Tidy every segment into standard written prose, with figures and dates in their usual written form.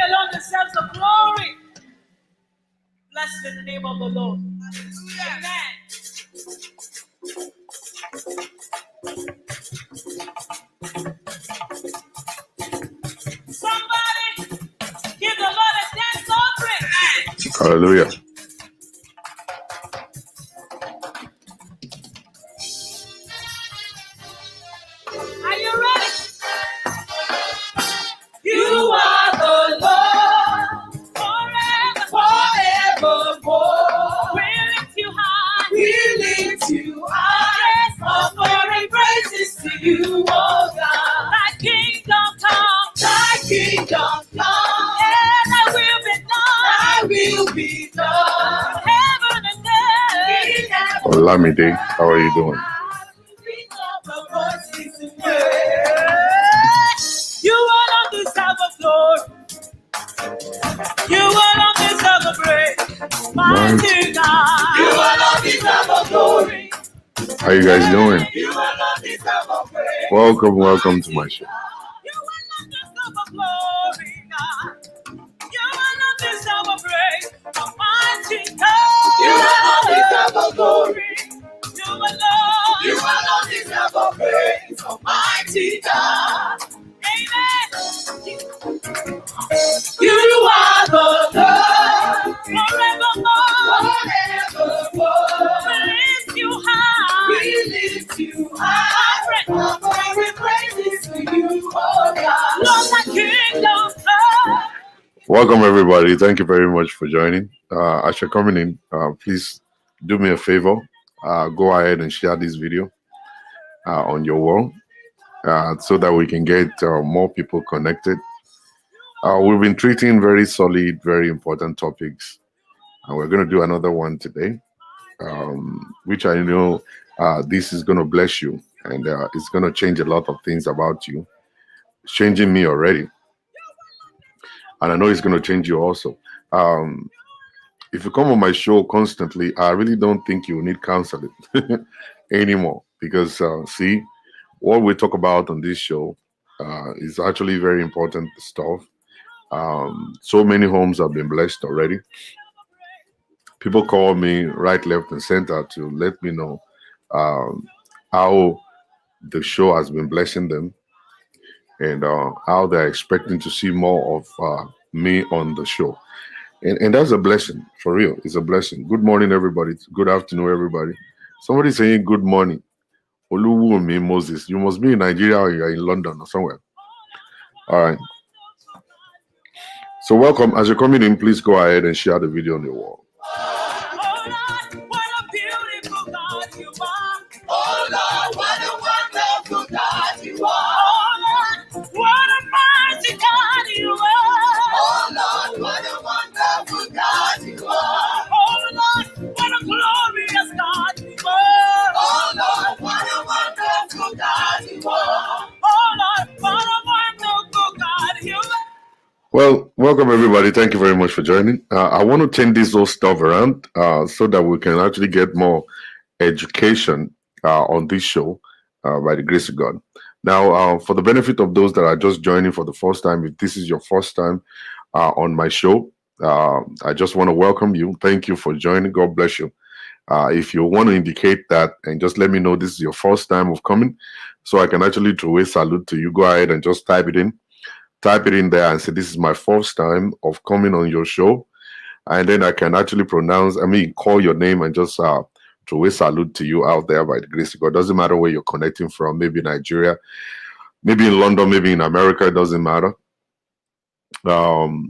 alone deserves the glory. Blessed in the name of the Lord. Amen. Somebody give the Lord a dance offering. Hallelujah. Are you ready? You are the Lord forever, forevermore. We lift you high. We lift you high. Yes, offering praises to you, oh God. Thy kingdom come. Thy kingdom come. And thy will be done. Thy will be done. Heaven and earth. Olamide, how are you doing? You alone deserve the glory. You alone deserve the praise. Mighty God. You alone deserve the glory. How you guys doing? You alone deserve the praise. Welcome to my show. You alone deserve the glory, God. You alone deserve the praise. Mighty God. You alone deserve the glory. You alone deserve the praise. Almighty God. Amen. You are the Lord forevermore. Forevermore. We lift you high. We lift you high. Offering praises to you, oh God. Lord, thy kingdom come. Welcome everybody. Thank you very much for joining. As you're coming in, please do me a favor. Go ahead and share this video on your wall so that we can get more people connected. We've been treating very solid, very important topics, and we're going to do another one today, which I know this is going to bless you, and it's going to change a lot of things about you. It's changing me already, and I know it's going to change you also. If you come on my show constantly, I really don't think you need counseling anymore, because see, what we talk about on this show is actually very important stuff. So many homes have been blessed already. People call me right, left, and center to let me know how the show has been blessing them, and how they're expecting to see more of me on the show. And that's a blessing, for real. It's a blessing. Good morning, everybody. Good afternoon, everybody. Somebody saying good morning. Oluwumi Moses. You must be in Nigeria, or you're in London or somewhere. All right. So welcome. As you're coming in, please go ahead and share the video on your wall. Oh Lord, what a beautiful God you are. Oh Lord, what a wonderful God you are. Oh Lord, what a mighty God you are. Oh Lord, what a wonderful God you are. Oh Lord, what a glorious God you are. Oh Lord, what a wonderful God you are. Oh Lord, what a wonderful God you are. Well, welcome everybody. Thank you very much for joining. I want to turn this whole stuff around so that we can actually get more education on this show by the grace of God. Now, for the benefit of those that are just joining for the first time, if this is your first time on my show, I just want to welcome you. Thank you for joining. God bless you. If you want to indicate that and just let me know this is your first time of coming, so I can actually throw a salute to you, go ahead and just type it in. Type it in there and say, this is my first time of coming on your show. And then I can actually call your name and just throw a salute to you out there by the grace of God. Doesn't matter where you're connecting from, maybe Nigeria, maybe in London, maybe in America, it doesn't matter. The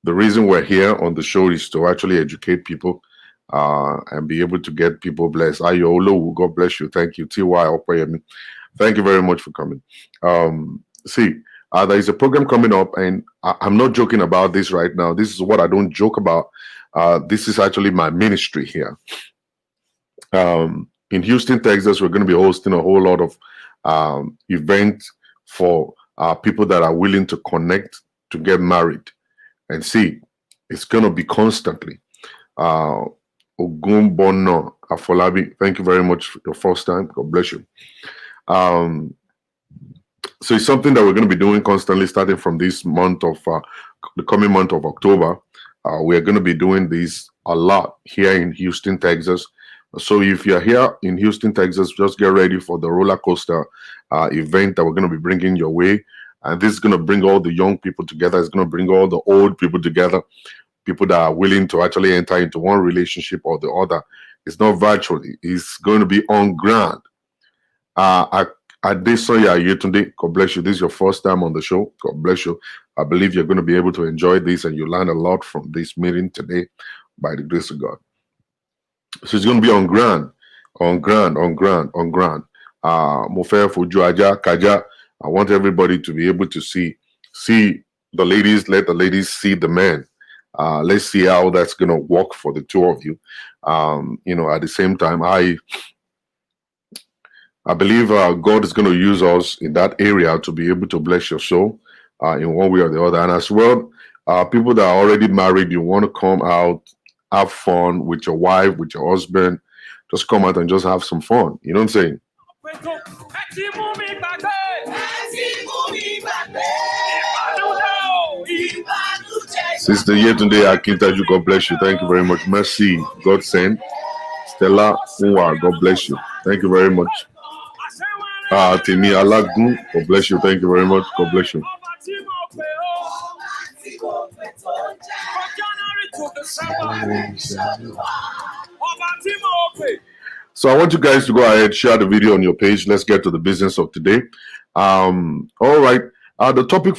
reason we're here on the show is to actually educate people and be able to get people blessed. Ayolo, God bless you. Thank you. TY, thank you very much for coming. There is a program coming up, and I'm not joking about this right now. This is what I don't joke about. This is actually my ministry here. In Houston, Texas, we're going to be hosting a whole lot of events for people that are willing to connect to get married. And see, it's going to be constantly. Ogumbono Afolabi, thank you very much for your first time. God bless you. So it's something that we're going to be doing constantly, starting from this month of the coming month of October. We are going to be doing this a lot here in Houston, Texas. So if you're here in Houston, Texas, just get ready for the roller coaster event that we're going to be bringing your way. And this is going to bring all the young people together. It's going to bring all the old people together, people that are willing to actually enter into one relationship or the other. It's not virtually. It's going to be on ground. Adesoya Yetunde, God bless you. This is your first time on the show. God bless you. I believe you're going to be able to enjoy this and you learn a lot from this meeting today by the grace of God. So it's going to be on ground. Mofe Fujuaja, Kaja. I want everybody to be able to see the ladies, let the ladies see the men. Let's see how that's going to work for the two of you. At the same time, I believe God is going to use us in that area to be able to bless your soul in one way or the other. And as well, people that are already married, you want to come out, have fun with your wife, with your husband. Just come out and just have some fun. You know what I'm saying? Sister Yetunde Akintaju, God bless you. Thank you very much. Mercy, God send. Stella Unwa, God bless you. Thank you very much. Timi Alagun, God bless you. Thank you very much. God bless you. So I want you guys to go ahead, share the video on your page. Let's get to the business of today. All right. The topic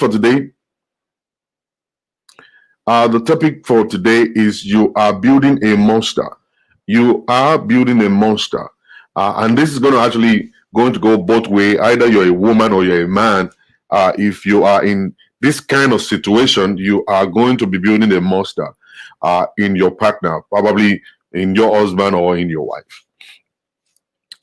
for today is you are building a monster. You are building a monster. And this is going to go both ways. Either you're a woman or you're a man. If you are in this kind of situation, you are going to be building a monster in your partner, probably in your husband or in your wife.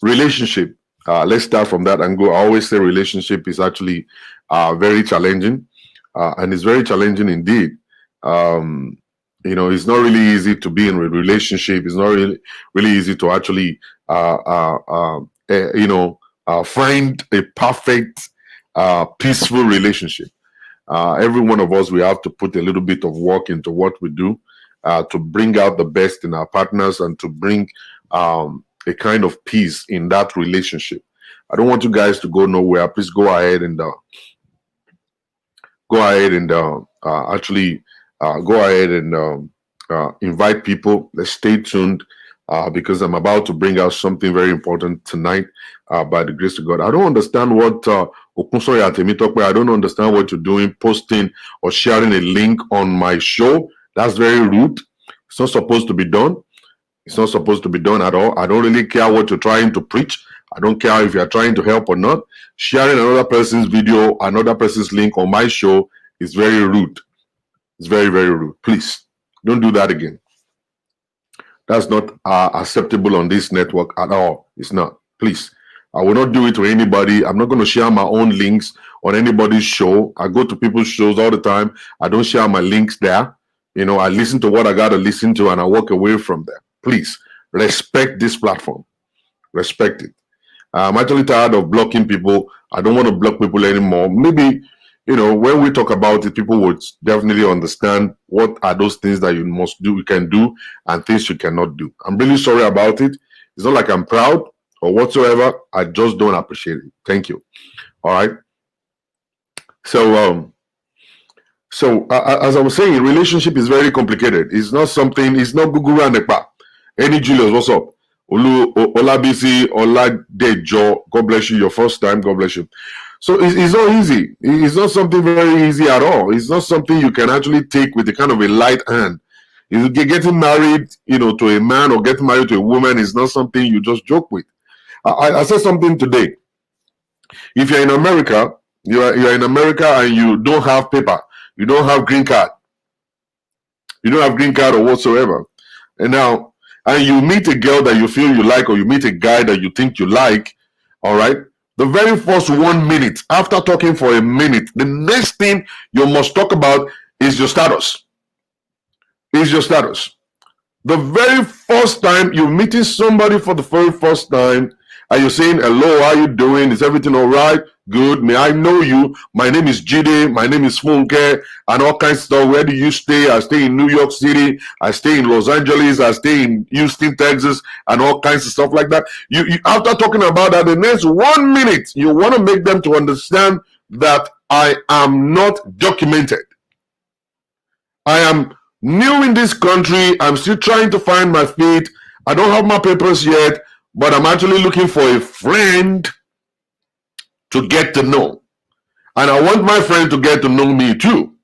Relationship. Let's start from that and go. I always say relationship is actually very challenging, and it's very challenging indeed. It's not really easy to be in a relationship. It's not really easy to actually find a perfect, peaceful relationship. Every one of us, we have to put a little bit of work into what we do to bring out the best in our partners and to bring a kind of peace in that relationship. I don't want you guys to go nowhere. Please go ahead and invite people. Let's stay tuned because I'm about to bring out something very important tonight by the grace of God. I don't understand what I don't understand what you're doing, posting or sharing a link on my show. That's very rude. It's not supposed to be done. It's not supposed to be done at all. I don't really care what you're trying to preach. I don't care if you're trying to help or not. Sharing another person's video, another person's link on my show is very rude. It's very, very rude. Please don't do that again. That's not acceptable on this network at all. It's not. Please. I will not do it to anybody. I'm not going to share my own links on anybody's show. I go to people's shows all the time. I don't share my links there. I listen to what I got to listen to and I walk away from there. Please respect this platform. Respect it. I'm actually tired of blocking people. I don't want to block people anymore. Maybe, when we talk about it, people would definitely understand what are those things that you must do, you can do, and things you cannot do. I'm really sorry about it. It's not like I'm proud or whatsoever. I just don't appreciate it. Thank you. All right. So as I was saying, relationship is very complicated. It's not Google and Ekpa. Any Julius, what's up? Olabisi, Oladejo, God bless you. Your first time, God bless you. So it's not easy. It's not something very easy at all. It's not something you can actually take with a kind of a light hand. Getting married, to a man or getting married to a woman is not something you just joke with. I said something today. If you're in America, you're in America and you don't have paper, you don't have green card, you don't have green card or whatsoever, and you meet a girl that you feel you like, or you meet a guy that you think you like, all right? The very first 1 minute, after talking for a minute, the next thing you must talk about is your status. Is your status. The very first time you're meeting somebody for the very first time, and you're saying, hello, how you doing? Is everything all right? Good. May I know you? My name is Jide. My name is Funke, and all kinds of stuff. Where do you stay? I stay in New York City. I stay in Los Angeles. I stay in Houston, Texas, and all kinds of stuff like that. You after talking about that, the next 1 minute, you want to make them to understand that I am not documented. I am new in this country. I'm still trying to find my feet. I don't have my papers yet, but I'm actually looking for a friend to get to know. And I want my friend to get to know me too.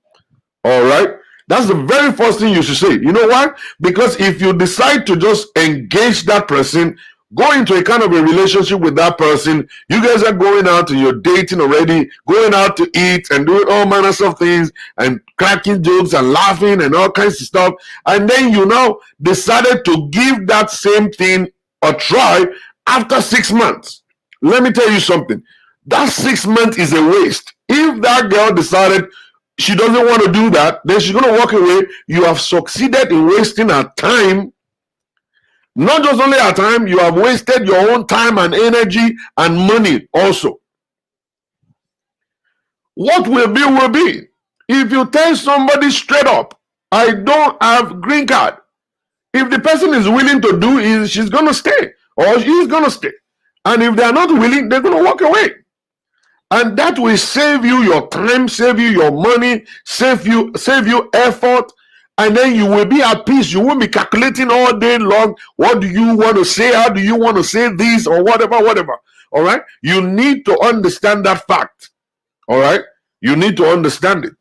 All right? That's the very first thing you should say. You know why? Because if you decide to just engage that person, go into a kind of a relationship with that person, you guys are going out and you're dating already, going out to eat and doing all manners of things and cracking jokes and laughing and all kinds of stuff. And then you now decided to give that same thing a try after 6 months. Let me tell you something. That 6 months is a waste. If that girl decided she doesn't want to do that, then she's going to walk away. You have succeeded in wasting her time. Not just only her time, you have wasted your own time and energy and money also. What will be will be. If you tell somebody straight up, I don't have green card, if the person is willing to do it, she's going to stay or he's going to stay. And if they're not willing, they're going to walk away. And that will save you your time, save you your money, save you effort, and then you will be at peace. You won't be calculating all day long. What do you want to say? How do you want to say this or whatever? All right. You need to understand that fact. All right. You need to understand it.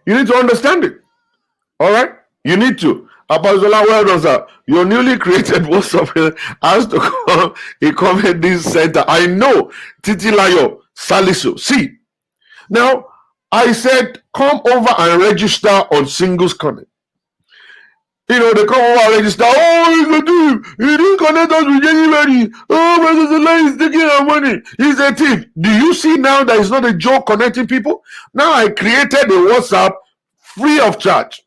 You need to understand it. All right. You need to. Abazola, well done, sir. Your newly created WhatsApp has to come a comedy center. I know, Titilayo Salisu. See, now I said come over and register on Singles Connect. You know, they come over and register. Oh, he didn't connect us with anybody. Oh, Abazola is taking our money. He's a thief. Do you see now that it's not a joke connecting people? Now I created a WhatsApp free of charge.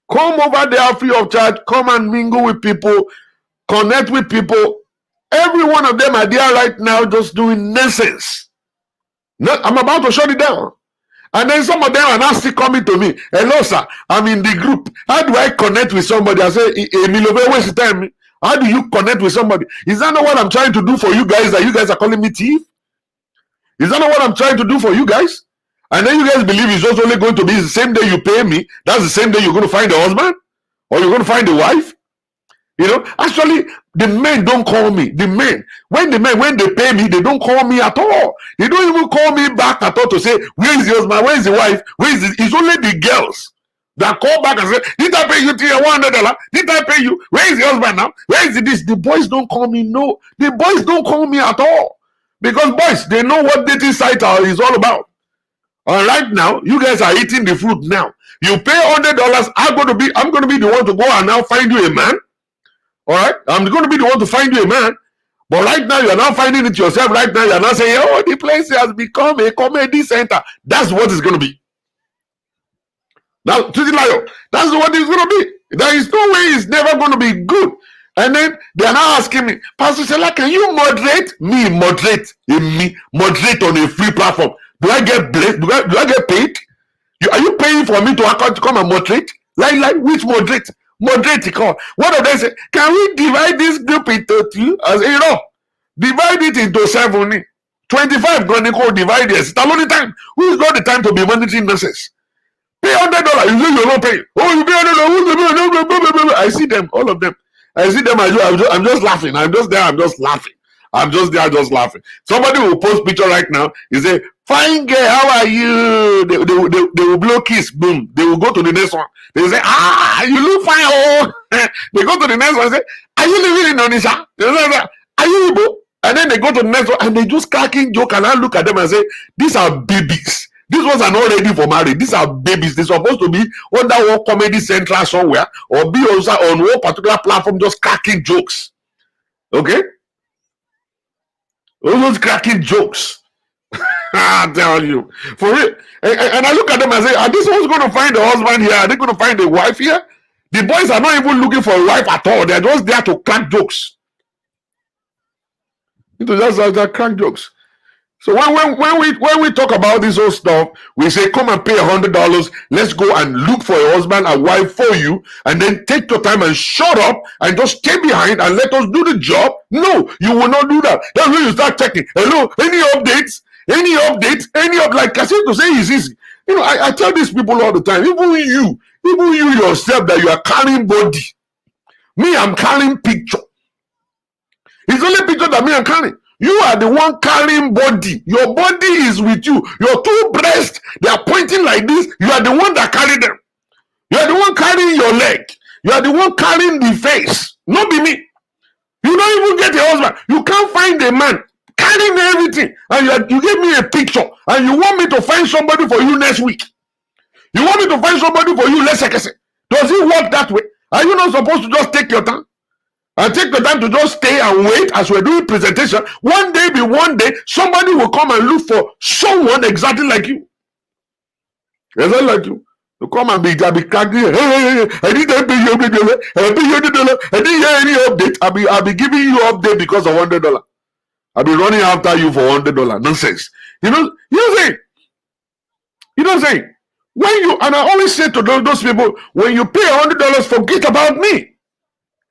Come over there free of charge. Come and mingle with people. Connect with people. Every one of them are there right now just doing nonsense. I'm about to shut it down. And then some of them are now still coming to me. Hello, sir. I'm in the group. How do I connect with somebody? I say, Emilove, waste time. How do you connect with somebody? Is that not what I'm trying to do for you guys that you guys are calling me thief? Is that not what I'm trying to do for you guys? And then you guys believe it's just only going to be the same day you pay me, that's the same day you're going to find the husband? Or you're going to find the wife? You know, actually, the men don't call me. The men, when they pay me, they don't call me at all. They don't even call me back at all to say, where is the husband? Where is the wife? Where is it? It's only the girls that call back and say, did I pay you $100? Did I pay you? Where is the husband now? Where is this? The boys don't call me. No, the boys don't call me at all. Because boys, they know what dating site is all about. All right, now you guys are eating the fruit now. You pay $100. I'm going to be the one to go and now find you a man. All right, I'm going to be the one to find you a man. But right now you are now finding it yourself. Right now you are now saying, oh, the place has become a comedy center. That's what it's going to be. Now, that's what it's going to be. There is no way it's never going to be good. And then they are now asking me, Pastor Sela, can you moderate? Me moderate on a free platform. Do I get blessed? Do I get paid? Are you paying for me to come and moderate? Like which moderate? Moderate, call. One of them say, can we divide this group into two? I say, you know, divide it into 7. 25 going to call divide this. It's a long time. Who's got the time to be monitoring nonsense? Pay $100. You say you're not paying. Oh, you pay $100. I see them, all of them. I see them. I'm just laughing. I'm just there. I'm just laughing. I'm just there, just laughing. Somebody will post picture right now. He say, fine girl, how are you? They will blow kiss, boom. They will go to the next one. They say, you look fine. Oh, they go to the next one and say, are you living in Onisha? They say, are you Igbo? And then they go to the next one and they just cracking joke. And I look at them and say, these are babies. These ones are not ready for marriage. These are babies. They're supposed to be under one comedy central somewhere or be also on one particular platform just cracking jokes. Okay? Those cracking jokes. I tell you. For real. And I look at them and say, are these ones going to find a husband here? Are they going to find a wife here? The boys are not even looking for a wife at all. They're just there to crack jokes. Into just crack jokes. So when we talk about this whole stuff, we say, come and pay $100. Let's go and look for a husband and wife for you, and then take your time and shut up and just stay behind and let us do the job. No, you will not do that. That's when you start checking. Hello, any updates? Any updates? Like I said to say is easy. I tell these people all the time, even you yourself, that you are carrying body. Me, I'm carrying picture. It's only picture that me I'm carrying. You are the one carrying body. Your body is with you. Your two breasts, they are pointing like this. You are the one that carry them. You are the one carrying your leg. You are the one carrying the face. Not be me. You don't even get a husband. You can't find a man carrying everything. And you give me a picture. And you want me to find somebody for you next week. You want me to find somebody for you, let's say. Does it work that way? Are you not supposed to just take your time? And take the time to just stay and wait as we're doing presentation. One day, somebody will come and look for someone exactly like you. Exactly like you. You come and be cracking. Hey, I didn't pay you $100. I didn't hear any update. I'll be giving you update because of $100. I'll be running after you for $100. Nonsense. You know what I'm saying? And I always say to those people, when you pay $100, forget about me.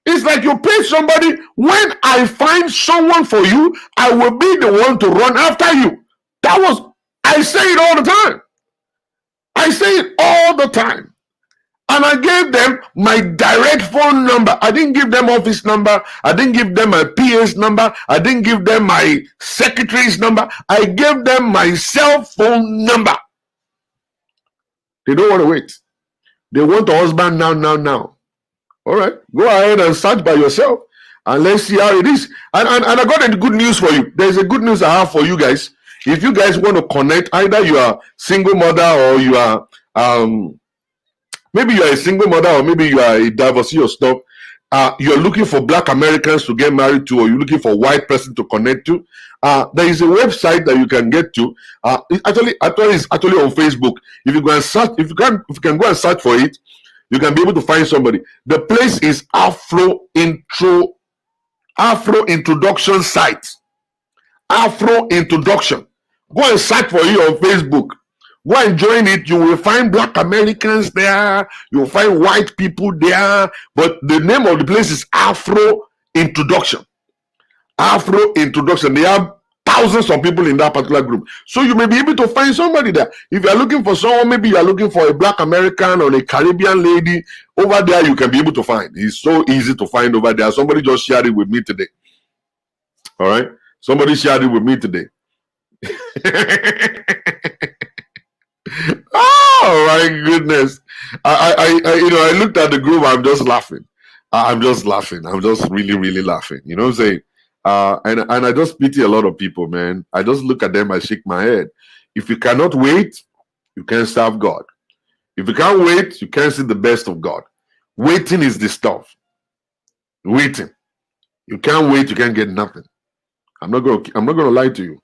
It's like you pay somebody. When I find someone for you, I will be the one to run after you. I say it all the time. I say it all the time. And I gave them my direct phone number. I didn't give them office number. I didn't give them my PA's number. I didn't give them my secretary's number. I gave them my cell phone number. They don't want to wait. They want a husband now. All right, go ahead and search by yourself and let's see how it is. And I got a good news for you. There's a good news I have for you guys. If you guys want to connect, either you are single mother or you are maybe you are a single mother or maybe you are a divorcee or stuff. You're looking for Black Americans to get married to, or you're looking for a white person to connect to. There is a website that you can get to. It's actually on Facebook. If you go and search, if you can go and search for it, you can be able to find somebody. The place is Afro Introduction site. Afro Introduction. Go and search for it on Facebook. Go and join it. You will find Black Americans there. You will find white people there. But the name of the place is Afro Introduction. Afro Introduction. They have thousands of people in that particular group. So you may be able to find somebody there. If you are looking for someone, maybe you are looking for a Black American or a Caribbean lady, over there you can be able to find. It's so easy to find over there. Somebody just shared it with me today. All right? Somebody shared it with me today. Oh my goodness. I looked at the group, I'm just laughing. I'm just really, really laughing. You know what I'm saying? And I just pity a lot of people, man. I just look at them, I shake my head. If you cannot wait, you can't serve God. If you can't wait, you can't see the best of God. Waiting is the stuff. Waiting. You can't wait, you can't get nothing. I'm not gonna lie to you.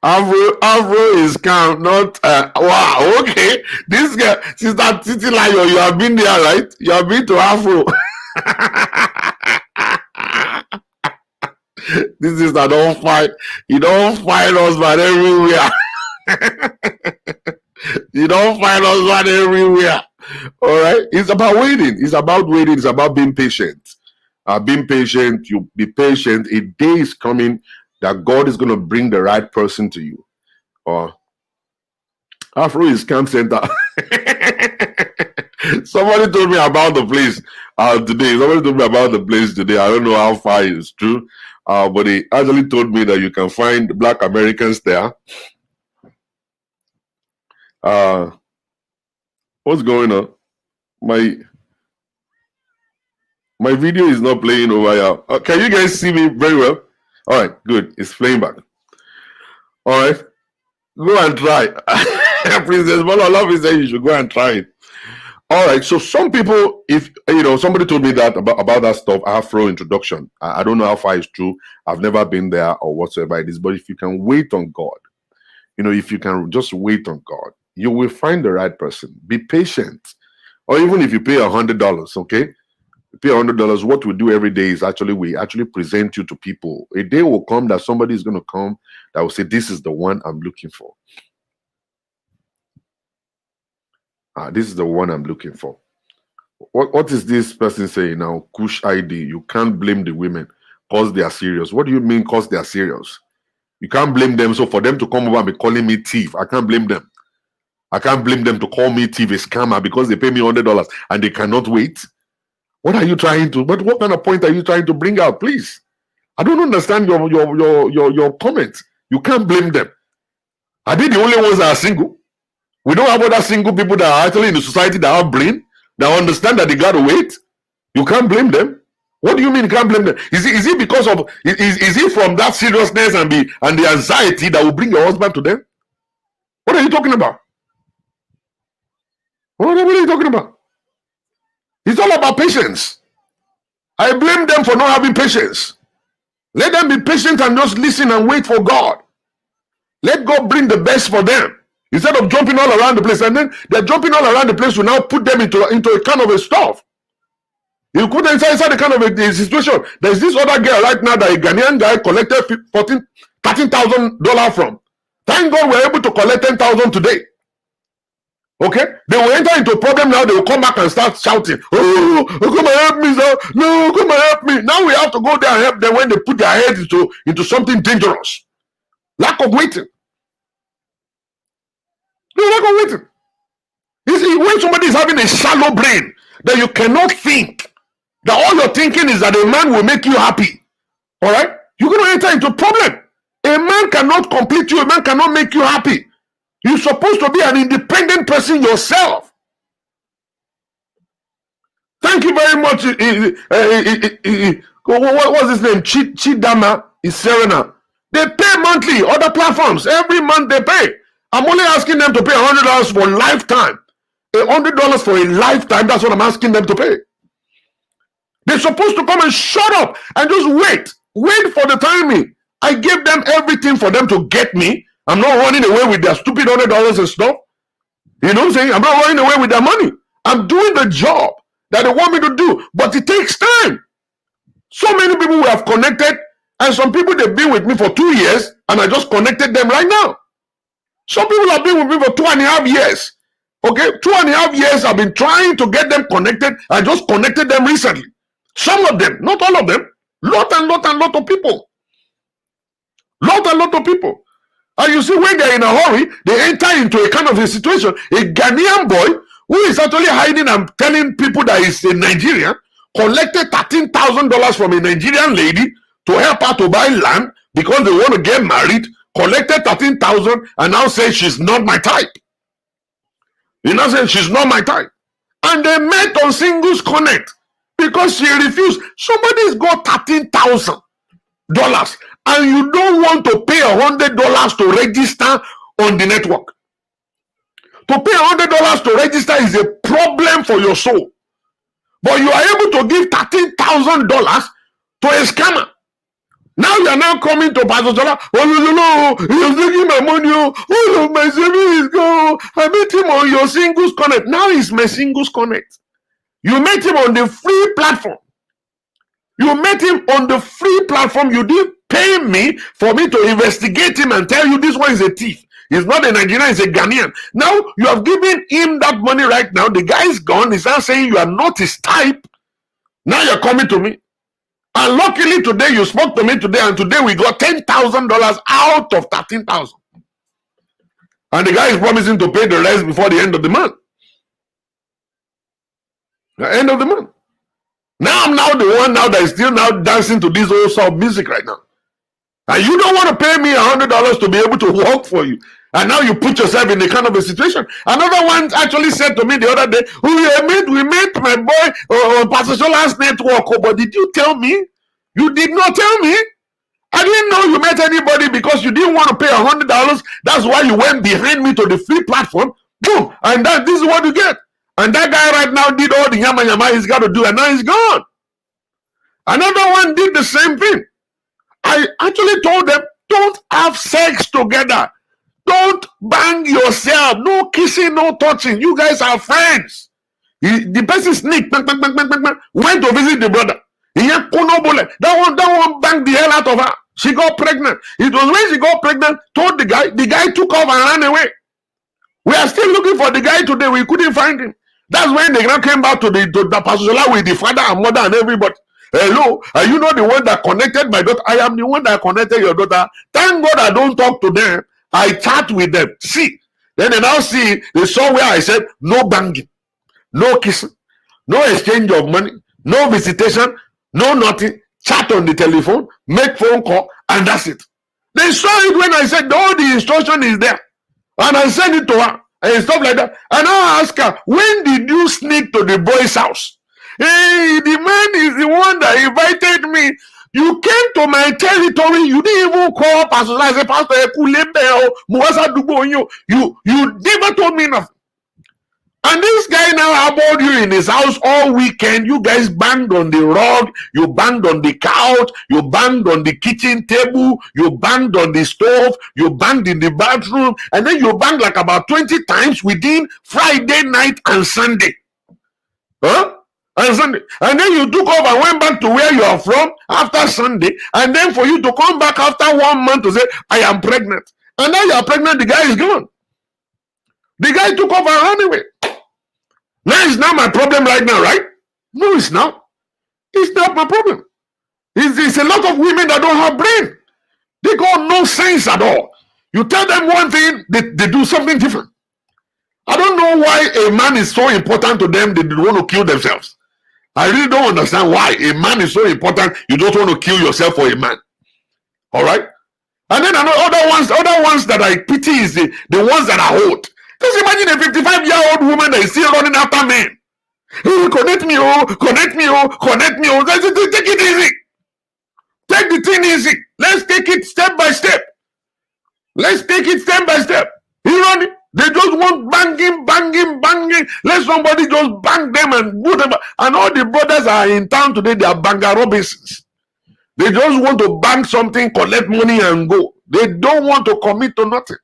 Afro is calm, not wow, okay. This guy, Sister Titi Layo, you have been there, right? You have been to Afro. This is that don't fight. You don't fight husband everywhere. You don't find husband everywhere. All right. It's about waiting. It's about waiting. It's about being patient. Being patient. You be patient. A day is coming that God is going to bring the right person to you. Or Afro is Camp Center. Somebody told me about the place today. Somebody told me about the place today. I don't know how far it's true. But they actually told me that you can find Black Americans there. What's going on? My video is not playing over here. Can you guys see me very well? All right, good. It's playing back. All right, go and try. Princess Bola Love is saying you should go and try it. All right, so some people, if somebody told me that about that stuff, Afro Introduction. I don't know how far it's true. I've never been there or whatsoever it is. But if you can wait on God, if you can just wait on God, you will find the right person. Be patient. Or even if you pay $100, okay? You pay $100, what we do every day is we actually present you to people. A day will come that somebody is going to come that will say, this is the one I'm looking for. This is the one I'm looking for. What is this person saying now? Kush ID. You can't blame the women because they are serious. What do you mean because they are serious? You can't blame them. So for them to come over and be calling me thief, I can't blame them. I can't blame them to call me thief, a scammer, because they pay me $100 and they cannot wait. What are you trying to? But what kind of point are you trying to bring out, please? I don't understand your comments. You can't blame them. Are they the only ones that are single? We don't have other single people that are actually in the society that have brain, that understand that they gotta wait. You can't blame them. What do you mean you can't blame them? Is it because of is it from that seriousness and the anxiety that will bring your husband to them? What are you talking about? What are you talking about? It's all about patience. I blame them for not having patience. Let them be patient and just listen and wait for God. Let God bring the best for them. Instead of jumping all around the place, and then they're jumping all around the place, we now put them into a kind of a stuff. You put them inside the kind of a situation. There's this other girl right now that a Ghanaian guy collected $13,000 from. Thank God we're able to collect $10,000 today. Okay? They will enter into a problem now. They will come back and start shouting, oh, come and help me, sir. No, come and help me. Now we have to go there and help them when they put their heads into something dangerous. Lack of waiting. No, lack of waiting. You see, when somebody is having a shallow brain, that you cannot think, that all you're thinking is that a man will make you happy, all right? You're going to enter into a problem. A man cannot complete you. A man cannot make you happy. You're supposed to be an independent person yourself. Thank you very much. What's his name? Chidama is Serena. They pay monthly. Other platforms, every month they pay. I'm only asking them to pay $100 for a lifetime. $100 for a lifetime. That's what I'm asking them to pay. They're supposed to come and shut up and just wait. Wait for the timing. I gave them everything for them to get me. I'm not running away with their stupid $100 and stuff. You know what I'm saying? I'm not running away with their money. I'm doing the job that they want me to do. But it takes time. So many people we have connected, and some people they've been with me for 2 years, and I just connected them right now. Some people have been with me for 2.5 years. Okay, 2.5 years I've been trying to get them connected. I just connected them recently. Some of them, not all of them. Lot of people. Lot of people. And you see, when they're in a hurry, they enter into a kind of a situation. A Ghanaian boy who is actually hiding and telling people that he's a Nigerian, collected $13,000 from a Nigerian lady to help her to buy land because they want to get married, collected $13,000 and now says she's not my type. You know, saying she's not my type. And they met on Singles Connect because she refused. Somebody's got $13,000 and you don't want to pay $100 to register on the network. To pay $100 to register is a problem for your soul. But you are able to give $13,000 to a scammer. Now you are now coming to Pastor Jola. Oh, no, he's taking my money. Oh, my savings is gone. I met him on your Singles Connect. Now he's my Singles Connect. You met him on the free platform. You met him on the free platform. You didn't pay me for me to investigate him and tell you this one is a thief. He's not a Nigerian, he's a Ghanaian. Now you have given him that money right now. The guy is gone. He's now saying you are not his type. Now you're coming to me. And luckily today you spoke to me today, and today we got $10,000 out of $13,000. And the guy is promising to pay the rest before the end of the month. The end of the month. Now I'm now the one now that is still now dancing to this old soft music right now. And you don't want to pay me $100 to be able to work for you. And now you put yourself in the kind of a situation. Another one actually said to me the other day, oh, we met my boy on Pastor Shola's network. Oh, but did you tell me? You did not tell me. I didn't know you met anybody because you didn't want to pay $100. That's why you went behind me to the free platform. Boom. And this is what you get. And that guy right now did all the yama he's got to do, and now he's gone. Another one did the same thing. I actually told them, don't have sex together. Don't bang yourself. No kissing, no touching. You guys are friends. The person sneaked, went to visit the brother. That one banged the hell out of her. She got pregnant. It was when she got pregnant, told the guy took off and ran away. We are still looking for the guy today. We couldn't find him. That's when they now came back to the Pastor with the father and mother and everybody. Hello, are you not the one that connected my daughter? I am the one that connected your daughter. Thank God I don't talk to them. I chat with them. See. Then they now see, they saw where I said, no banging, no kissing, no exchange of money, no visitation, no nothing. Chat on the telephone, make phone call, and that's it. They saw it when I said, all the instruction is there. And I sent it to her and stuff like that. And I asked her, when did you sneak to the boy's house? Hey, the man is the one that invited me. You came to my territory. You didn't even call Pastor. I said, Pastor, you never told me nothing. And this guy now about you in his house all weekend. You guys banged on the rug, you banged on the couch, you banged on the kitchen table, you banged on the stove, you banged in the bathroom, and then you banged like about 20 times within Friday night and Sunday. Huh? And Sunday. And then you took off and went back to where you are from after Sunday, and then for you to come back after 1 month to say, I am pregnant. And now you are pregnant, the guy is gone. The guy took off and ran away. Now it's not my problem right now, right? No, it's not. It's not my problem. It's a lot of women that don't have brain. They got no sense at all. You tell them one thing, they do something different. I don't know why a man is so important to them, they want to kill themselves. I really don't understand why a man is so important, you don't want to kill yourself for a man. All right? And then other ones that I pity is the ones that are old. Just imagine a 55-year-old woman that is still running after men. Hey, connect me, connect me, connect me. Take it easy. Take the thing easy. Let's take it step by step. Let's take it step by step. You know, they just want banging. Let somebody just bang them and whatever. And all the brothers are in town today, they are banger Robinsons. They just want to bang something, collect money and go. They don't want to commit to nothing.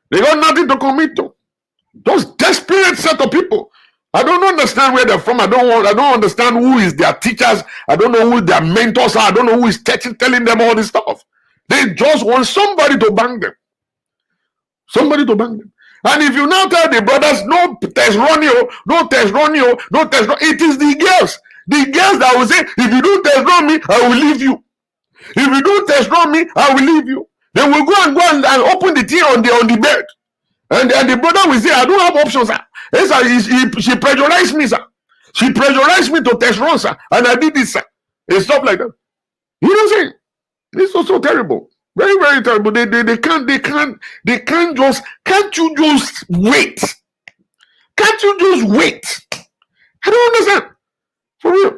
They got nothing to commit to. Those desperate set of people. I don't understand where they're from. I don't understand who is their teachers. I don't know who their mentors are. I don't know who is telling them all this stuff. They just want somebody to bang them. Somebody to bang them. And if you now tell the brothers, no Tesronio, no Tesronio, no Tesronio, it is the girls. The girls that will say, if you don't Tesron me, I will leave you. If you don't Tesron me, I will leave you. They will go and open the tea on the bed. And the brother will say, I don't have options, sir. She pressurized me, sir. She pressurized me to test run, sir. And I did this, sir. And stuff like that. You know what I'm saying? This was so terrible. Very, very terrible. They can't just, can't you just wait? Can't you just wait? I don't understand. For real.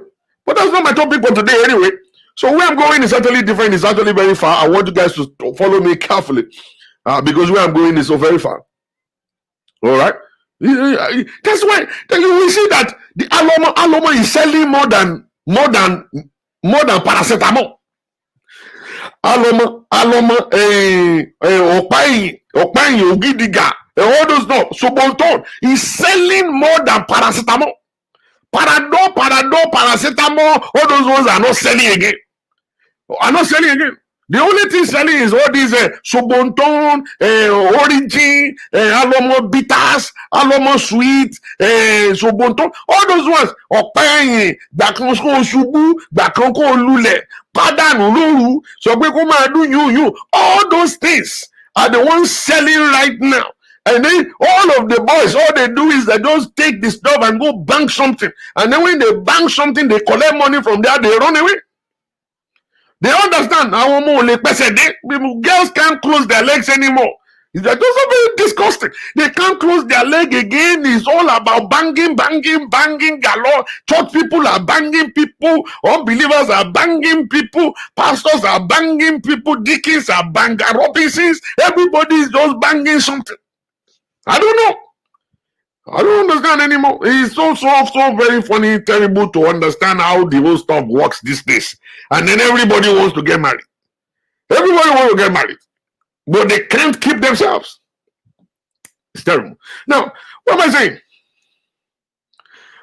But that's not my topic for today anyway. So where I'm going is actually different. It's actually very far. I want you guys to follow me carefully because where I'm going is so very far. All right. That's why you will see that the Aloma is selling more than paracetamol. Aloma, Opayi, Ogidiga, all those stuff. Subonton is selling more than paracetamol. Panadol, paracetamol, all those ones are not selling again. The only thing selling is all these Subonton, Origin, Alomo Bitters, Alomo Sweet, Subonton, all those ones. Opayi, Bakonsko Shubu, Bakonko Lule, Padan Lulu, you. All those things are the ones selling right now. And then all of the boys, all they do is they just take the stuff and go bank something. And then when they bank something, they collect money from there, they run away. They understand. Girls can't close their legs anymore. Those are very disgusting. They can't close their leg again. It's all about banging galore. Church people are banging people. Unbelievers are banging people. Pastors are banging people. Deacons are banging Robinsons. Everybody is just banging something. I don't know. I don't understand anymore. It's so very funny, terrible to understand how the whole stuff works these days. And then everybody wants to get married. Everybody wants to get married. But they can't keep themselves. It's terrible. Now, what am I saying?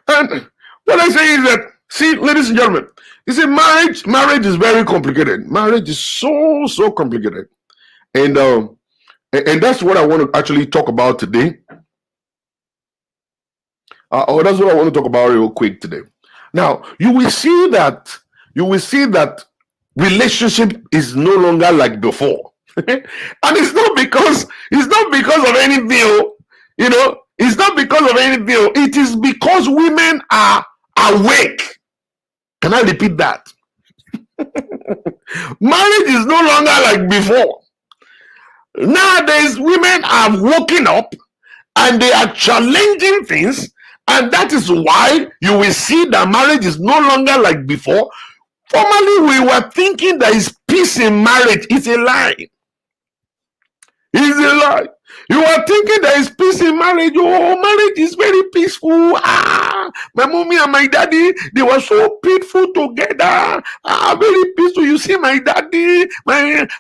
And what I say is that, see, ladies and gentlemen, you see, marriage is very complicated. Marriage is so complicated, and that's what I want to actually talk about today. That's what I want to talk about real quick today. Now, you will see that relationship is no longer like before, and it's not because of anything, you know. It's not because of anything. It is because women are awake. Can I repeat that? Marriage is no longer like before. Nowadays, women are waking up and they are challenging things, and that is why you will see that marriage is no longer like before. Formerly, we were thinking there is peace in marriage. It's a lie. It's a lie. You are thinking there is peace in marriage. Oh, marriage is very peaceful. My mommy and my daddy, they were so peaceful together. Very peaceful. You see, my daddy,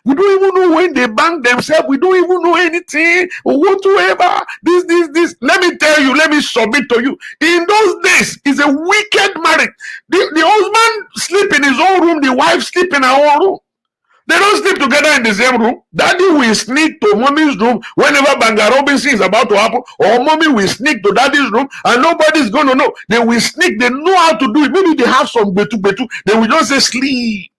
we don't even know when they bang themselves. We don't even know anything or whatsoever. This. Let me tell you, let me submit to you. In those days, it's a wicked marriage. The husband sleep in his own room, the wife sleep in her own room. They don't sleep together in the same room. Daddy will sneak to mommy's room whenever Banga Robinson is about to happen, or mommy will sneak to daddy's room, and nobody's going to know. They will sneak. They know how to do it. Maybe they have some betu. They will just say sleep,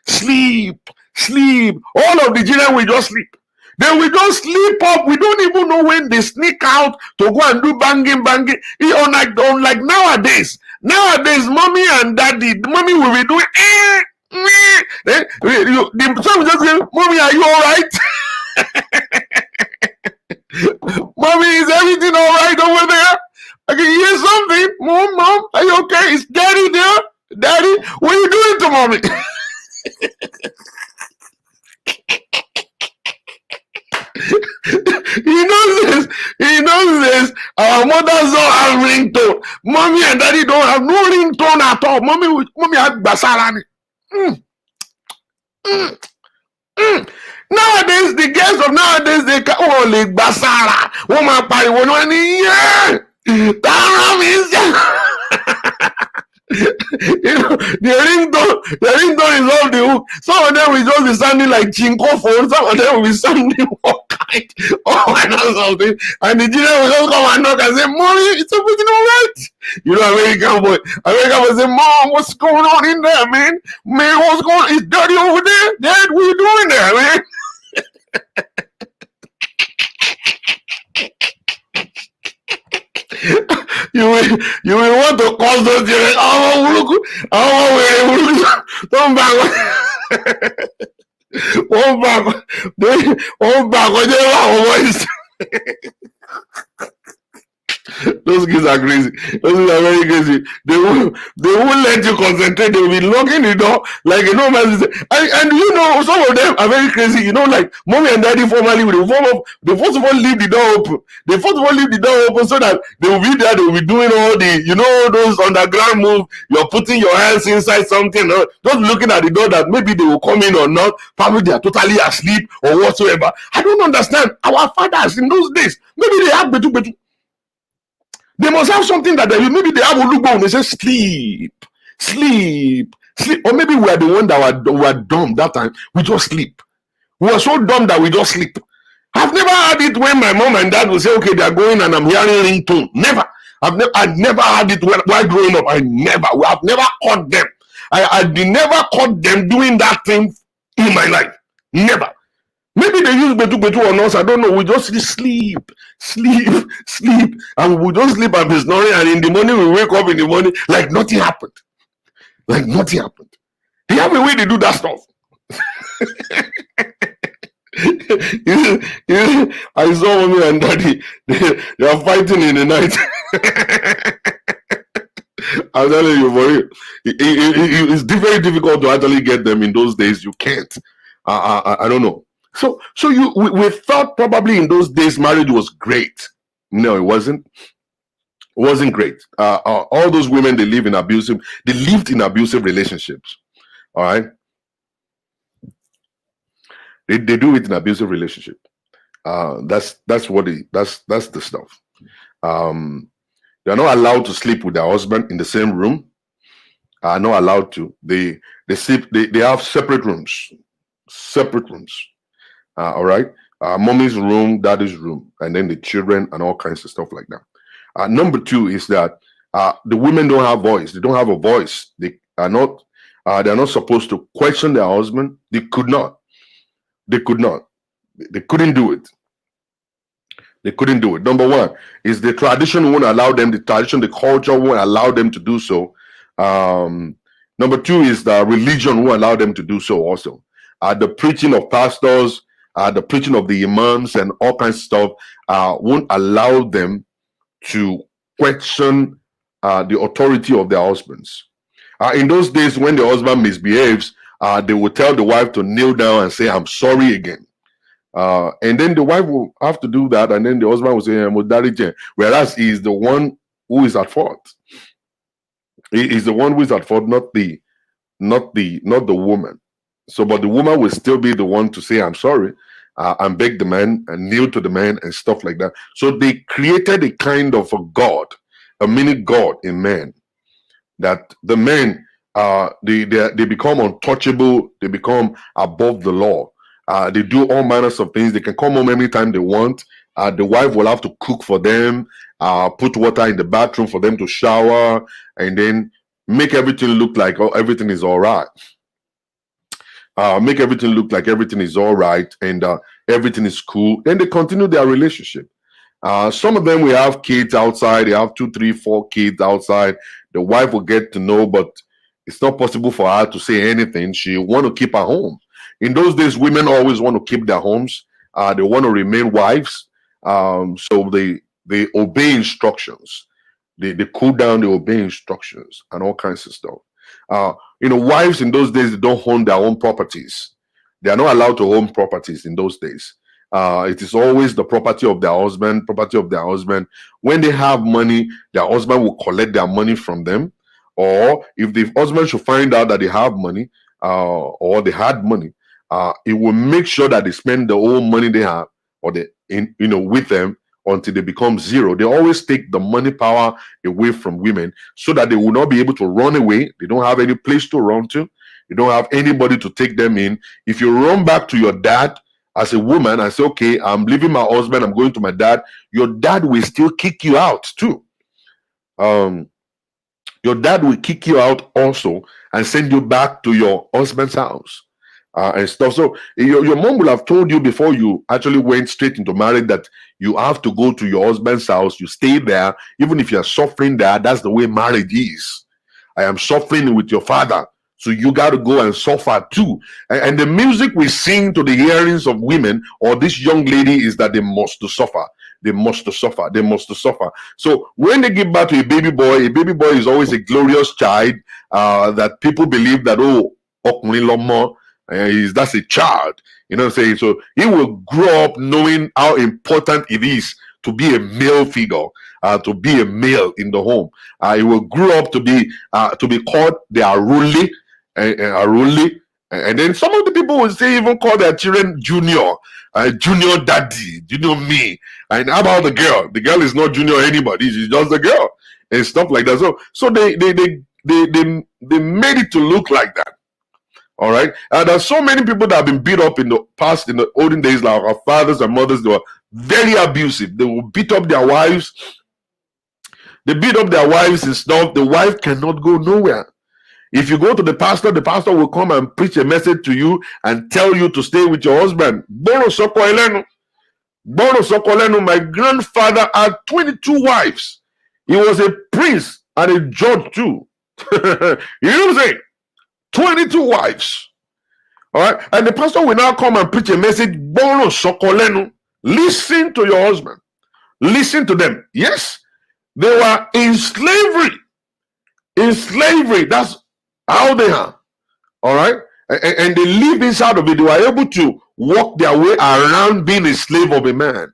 sleep, sleep. All of the children will just sleep. They will just sleep up. We don't even know when they sneak out to go and do banging. Unlike nowadays. Nowadays, mommy and daddy, mommy will be doing the son will just say, "Mommy, are you all right? Mommy, is everything all right over there? I can hear something. Mom, are you okay? Is daddy there? Daddy, what are you doing to mommy?" He knows this. Our mothers don't have ringtone. Mommy and daddy don't have no ringtone at all. Mommy had basarani. Nowadays, the girls of nowadays, they can only basara. Woman party one yeah. You know, the ringtone is off the hook. Some of them will just be sounding like chinko phone. Some of them will be sounding all kind. Oh, and something. And the children will just come and knock and say, "Mommy, it's everything all right?" You know, American boy say, "Mom, what's going on in there, man? Man, what's going on? It's dirty over there. Dad, what are you doing there, man?" You will want to cause those children. Don't back. One back. Those kids are crazy. Those kids are very crazy. They won't let you concentrate. They will be locking the door like you know. And you know, some of them are very crazy. You know, like mommy and daddy formally they first of all leave the door open. They first of all leave the door open so that they will be there. They will be doing all the, you know, those underground move. You're putting your hands inside something, or just looking at the door that maybe they will come in or not. Probably they are totally asleep or whatsoever. I don't understand. Our fathers in those days, maybe they have betu. They must have something that maybe they have Olugo and they say sleep. Or maybe we are the one that were dumb that time. We just sleep. We were so dumb that we just sleep. I've never had it when my mom and dad will say, "Okay, they're going and I'm hearing ringtone." Never. I've never had it while growing up. I've never caught them. I never caught them doing that thing in my life. Never. Maybe they use betu on us. I don't know. We just sleep, and we just sleep and be snoring. And in the morning, we wake up in the morning like nothing happened. Like nothing happened. They have a way to do that stuff. I saw mommy and daddy. They are fighting in the night. I'm telling you, for real. It's very difficult to actually get them in those days. You can't. I don't know. So we thought probably in those days marriage was great. No, it wasn't. It wasn't great. All those women they lived in abusive relationships. All right. They do it in abusive relationship. That's the stuff. They are not allowed to sleep with their husband in the same room. Are not allowed to. They sleep. They have separate rooms. Separate rooms. All right. Mommy's room, daddy's room, and then the children and all kinds of stuff like that. Number two is that the women don't have voice. They don't have a voice. They are not. They are not supposed to question their husband. They could not. They could not. They couldn't do it. They couldn't do it. Number one is the tradition won't allow them. The tradition, the culture won't allow them to do so. Number two is the religion won't allow them to do so. Also, the preaching of pastors, the preaching of the imams, and all kinds of stuff won't allow them to question the authority of their husbands. In those days, when the husband misbehaves, they will tell the wife to kneel down and say, "I'm sorry" again. And then the wife will have to do that, and then the husband will say, whereas he is the one who is at fault. He is the one who is at fault, not the woman. So, but the woman will still be the one to say, "I'm sorry," and beg the man and kneel to the man and stuff like that. So they created a kind of a god, a mini god in men, that the men they become untouchable, they become above the law. They do all manners of things. They can come home anytime they want. The wife will have to cook for them, put water in the bathroom for them to shower, and then make everything look like everything is all right. Make everything look like everything is all right and everything is cool. Then they continue their relationship. Some of them will have kids outside. They have 2, 3, 4 kids outside. The wife will get to know, but it's not possible for her to say anything. She want to keep her home. In those days, women always want to keep their homes. They want to remain wives. So they obey instructions. They cool down, they obey instructions and all kinds of stuff. Wives in those days, they don't own their own properties. They are not allowed to own properties in those days. It is always the property of their husband, When they have money, their husband will collect their money from them. Or if the husband should find out that they have money, or they had money, it will make sure that they spend the whole money they have, or with them until they become zero. They always take the money power away from women so that they will not be able to run away. They don't have any place to run to. You don't have anybody to take them in. If you run back to your dad as a woman and say, "Okay, I'm leaving my husband, I'm going to my dad," your dad will still kick you out too. Your dad will kick you out also and send you back to your husband's house. And stuff. So your mom will have told you before you actually went straight into marriage that you have to go to your husband's house. You stay there, even if you're suffering there. That's the way marriage is. I am suffering with your father, so you got to go and suffer too. And the music we sing to the hearings of women or this young lady is that they must suffer. They must suffer. They must suffer. So when they give birth to a baby boy is always a glorious child that people believe that, that's a child, you know what I'm saying? So he will grow up knowing how important it is to be a male figure, to be a male in the home. He will grow up to be called the Aruli, and then some of the people will say even call their children junior, junior daddy, junior me. And how about the girl? The girl is not junior anybody; she's just a girl and stuff like that. So they made it to look like that. All right. There's so many people that have been beat up in the past, in the olden days, like our fathers and mothers. They were very abusive. They will beat up their wives. They beat up their wives and stuff. The wife cannot go nowhere. If you go to the pastor will come and preach a message to you and tell you to stay with your husband. Boro Sokolenu, my grandfather had 22 wives. He was a prince and a judge too. You know what I'm saying? 22 wives. All right. And the pastor will now come and preach a message. Bono Sokolenu. Listen to your husband. Listen to them. Yes, they were in slavery. In slavery. That's how they are. All right. And they live inside of it. They were able to walk their way around being a slave of a man.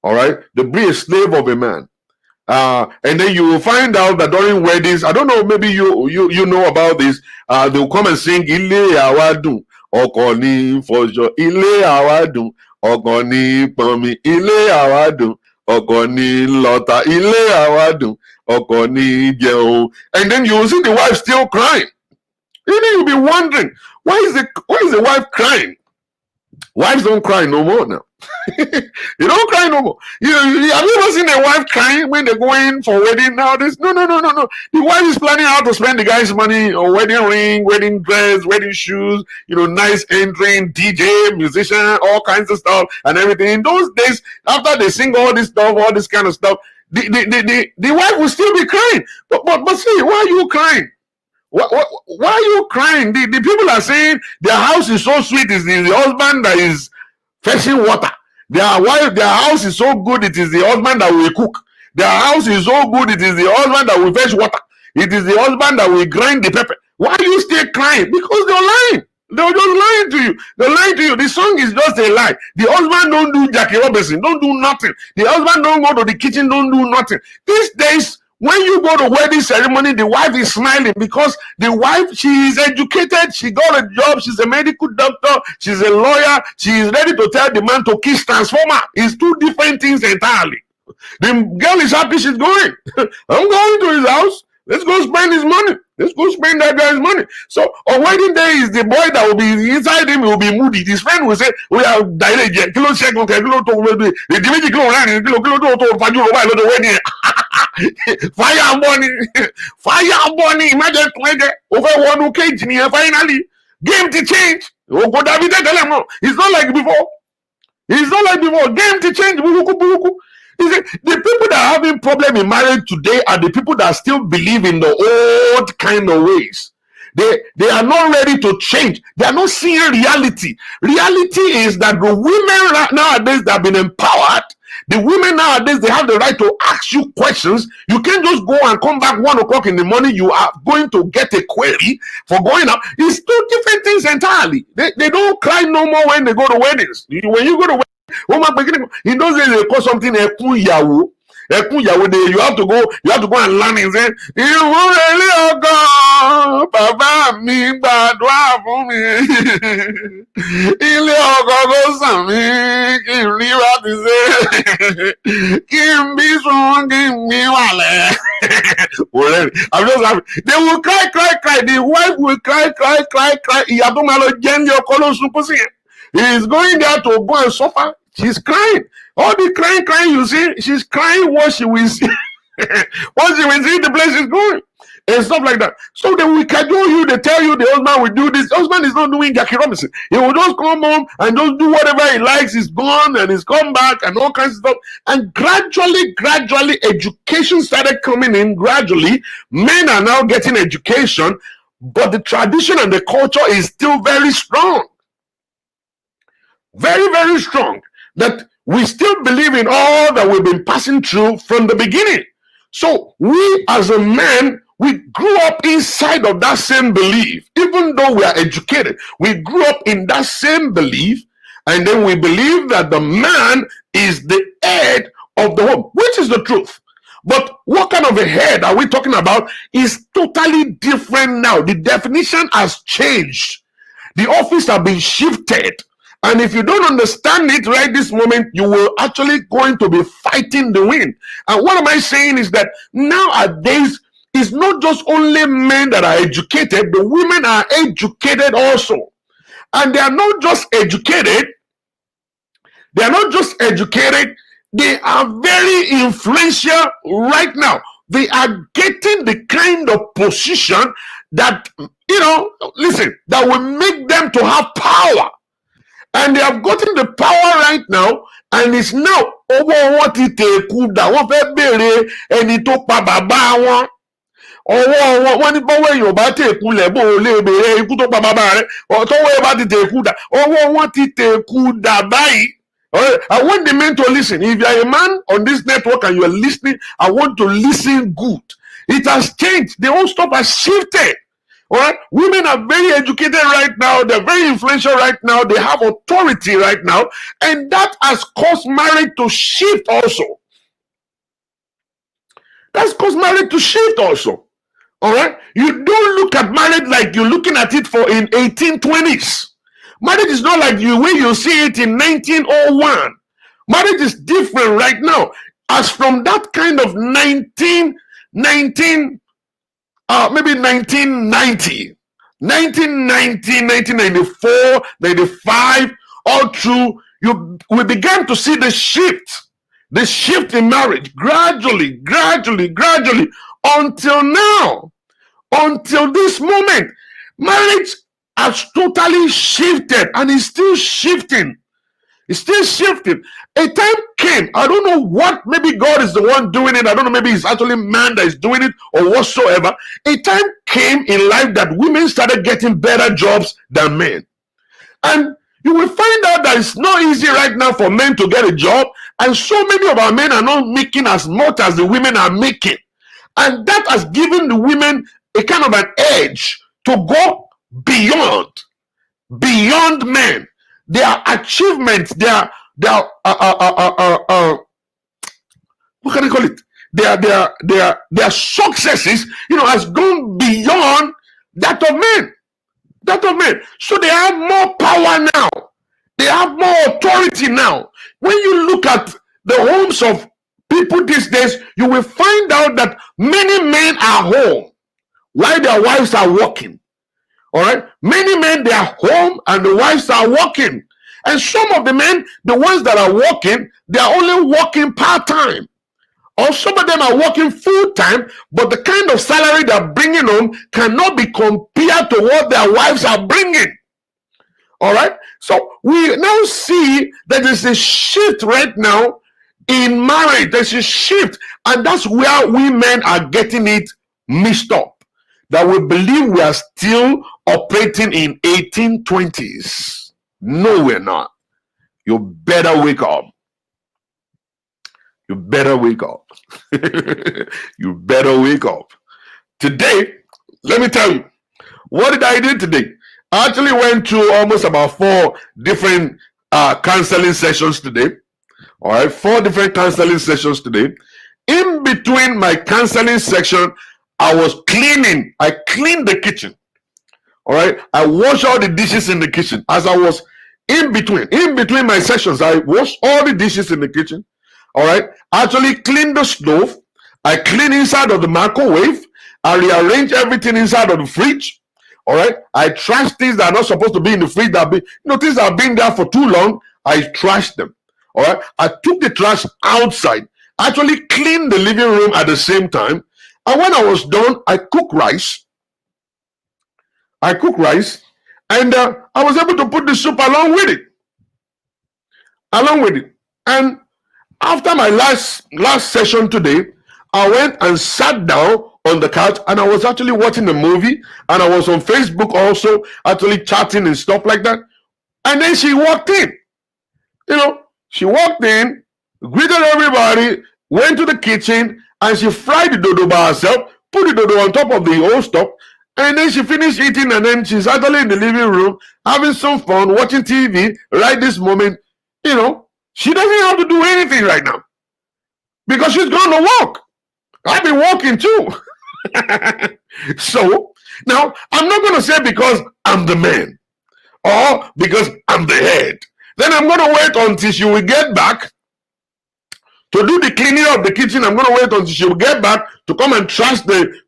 All right. They be a slave of a man. And then you will find out that during weddings, I don't know, maybe you know about this. They'll come and sing Ile Awadu, Okoni Fojo, Ile Awadu, Okoni Pomi, Ile Awadu, Okoni Lota, Ile Awadu, And then you will see the wife still crying. And then you'll be wondering, why is the wife crying? Wives don't cry no more now. You don't cry no more. Have you ever seen a wife crying when they're going for wedding nowadays? No. The wife is planning how to spend the guy's money on wedding ring, wedding dress, wedding shoes, nice entering, DJ, musician, all kinds of stuff and everything. In those days, after they sing all this stuff, all this kind of stuff, the wife will still be crying. But see, why are you crying? Why are you crying? The people are saying their house is so sweet. It's the husband that is fetching water. Their house is so good. It is the husband that will cook. Their house is so good. It is the husband that will fetch water. It is the husband that will grind the pepper. Why are you still crying? Because they're lying. They're just lying to you. They're lying to you. The song is just a lie. The husband don't do Jackie Robinson. Don't do nothing. The husband don't go to the kitchen. Don't do nothing. These days, when you go to wedding ceremony, the wife is smiling because the wife, she is educated, she got a job, she's a medical doctor, she's a lawyer, she is ready to tell the man to kiss transformer. It's two different things entirely. The girl is happy she's going. I'm going to his house. Let's go spend his money. Let's go spend that guy's money. So on wedding day is the boy that will be inside him, will be moody. His friend will say, we are direct. Fire money. Imagine over 1 kg finally. Game to change. It's not like before. Game to change. The people that are having problem in marriage today are the people that still believe in the old kind of ways. They are not ready to change. They are not seeing reality. Reality is that the women nowadays that have been empowered, the women nowadays, they have the right to ask you questions. You can't just go and come back 1 o'clock in the morning. You are going to get a query for going up. It's two different things entirely. They don't cry no more when they go to weddings. When you go to weddings, in those days they call something Ekuyawo. You have to go and learn and say, Baba mi gbàdúrà fún mi. Ilé ọkọ kò sàn mí, kí n rí wá ti ṣe. Kí n bí sùn, kí n bí wàlẹ̀. I'm just happy. They will cry. The wife will cry. Ìyá tó máa lọ jẹ́ ní ọkọ ló sunkún sí. He is going there to go and suffer. She's crying. All the crying you see, she's crying what she will see. What she will see, the place is going. And stuff like that. So they will cajole you, they tell you the husband will do this. The husband is not doing Jackie Robinson. He will just come home and just do whatever he likes. He's gone and he's come back and all kinds of stuff. And gradually, education started coming in. Gradually, men are now getting education, but the tradition and the culture is still very strong. Very, very strong. That we still believe in all that we've been passing through from the beginning. So we as a man, we grew up inside of that same belief. Even though we are educated, we grew up in that same belief. And then we believe that the man is the head of the home, which is the truth. But what kind of a head are we talking about is totally different now. The definition has changed. The office has been shifted. And if you don't understand it right this moment, you will actually going to be fighting the wind. And what am I saying is that nowadays, it's not just only men that are educated, the women are educated also. And they are not just educated, they are very influential right now. They are getting the kind of position that, that will make them to have power. And they have gotten the power right now, and it's now over what it takes. Wọ́n fẹ́ béèrè ẹni tó pa bàbá wọn. Wọ́n ní bọ́wọ́ èèyàn bá tèkú lẹ̀ bó o lè béèrè ikú tó pa bàbá rẹ̀. Tọ́wọ́ ẹ bá ti tèkú dà. Ọwọ́ wọn ti tèkú dà báyìí. I want the men to listen. If you are a man on this network and you are listening, I want to listen good. It has changed. The whole stuff has shifted. All right, women are very educated right now. They're very influential right now. They have authority right now, and that has caused marriage to shift also. That's caused marriage to shift also. All right, you don't look at marriage like you're looking at it in 1820s. Marriage is not like the way you see it in 1901. Marriage is different right now. As from that kind of maybe 1990, 1994, 95, all through, we began to see the shift in marriage gradually, until now, until this moment. Marriage has totally shifted and is still shifting. It's still shifting. A time came, I don't know what, maybe God is the one doing it. I don't know, maybe it's actually man that is doing it or whatsoever. A time came in life that women started getting better jobs than men. And you will find out that it's not easy right now for men to get a job. And so many of our men are not making as much as the women are making. And that has given the women a kind of an edge to go beyond men. Their achievements, their what can I call it? Their successes, has gone beyond that of men. So they have more power now. They have more authority now. When you look at the homes of people these days, you will find out that many men are home while their wives are working. All right, many men, they are home and the wives are working. And some of the men, the ones that are working, they are only working part-time. Or some of them are working full-time, but the kind of salary they're bringing home cannot be compared to what their wives are bringing. All right, so we now see that there's a shift right now in marriage. There's a shift, and that's where we men are getting it mixed up. That we believe we are still operating in 1820s. No, we're not. You better wake up. You better wake up. You better wake up. Today, let me tell you, what did I do today? I actually went through almost about 4 different counseling sessions today. All right, 4 different counseling sessions today. In between my counseling section, I was cleaning. I cleaned the kitchen. All right. I washed all the dishes in the kitchen. As I was in between my sessions, I washed all the dishes in the kitchen. All right. I actually cleaned the stove. I cleaned inside of the microwave. I rearranged everything inside of the fridge. All right. I trashed things that are not supposed to be in the fridge. Things that have been there for too long. I trashed them. All right. I took the trash outside. I actually cleaned the living room at the same time. And when I was done, I cooked rice. And I was able to put the soup along with it. And after my last session today, I went and sat down on the couch, and I was actually watching a movie, and I was on Facebook also, actually chatting and stuff like that. And then she walked in. She walked in, greeted everybody, went to the kitchen, and she fried the dodo by herself, put the dodo on top of the whole stuff, and then she finished eating, and then she's actually in the living room having some fun, watching TV right this moment. She doesn't have to do anything right now because she's going to work. I've been working too. So now I'm not going to say because I'm the man or because I'm the head. Then I'm going to wait until she will get back to do the cleaning of the kitchen. I'm going to wait until she will get back to come and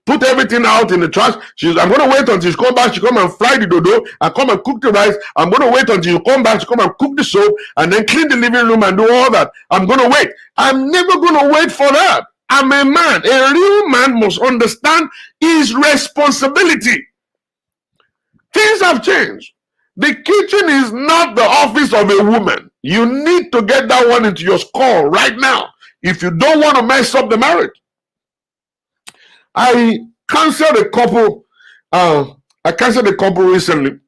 put everything out in the trash. I'm going to wait until she come back. She come and fry the dodo and come and cook the rice. I'm going to wait until you come back to come and cook the soup and then clean the living room and do all that. I'm going to wait. I'm never going to wait for that. I'm a man. A real man must understand his responsibility. Things have changed. The kitchen is not the office of a woman. You need to get that one into your skull right now if you don't want to mess up the marriage. I counseled a couple recently,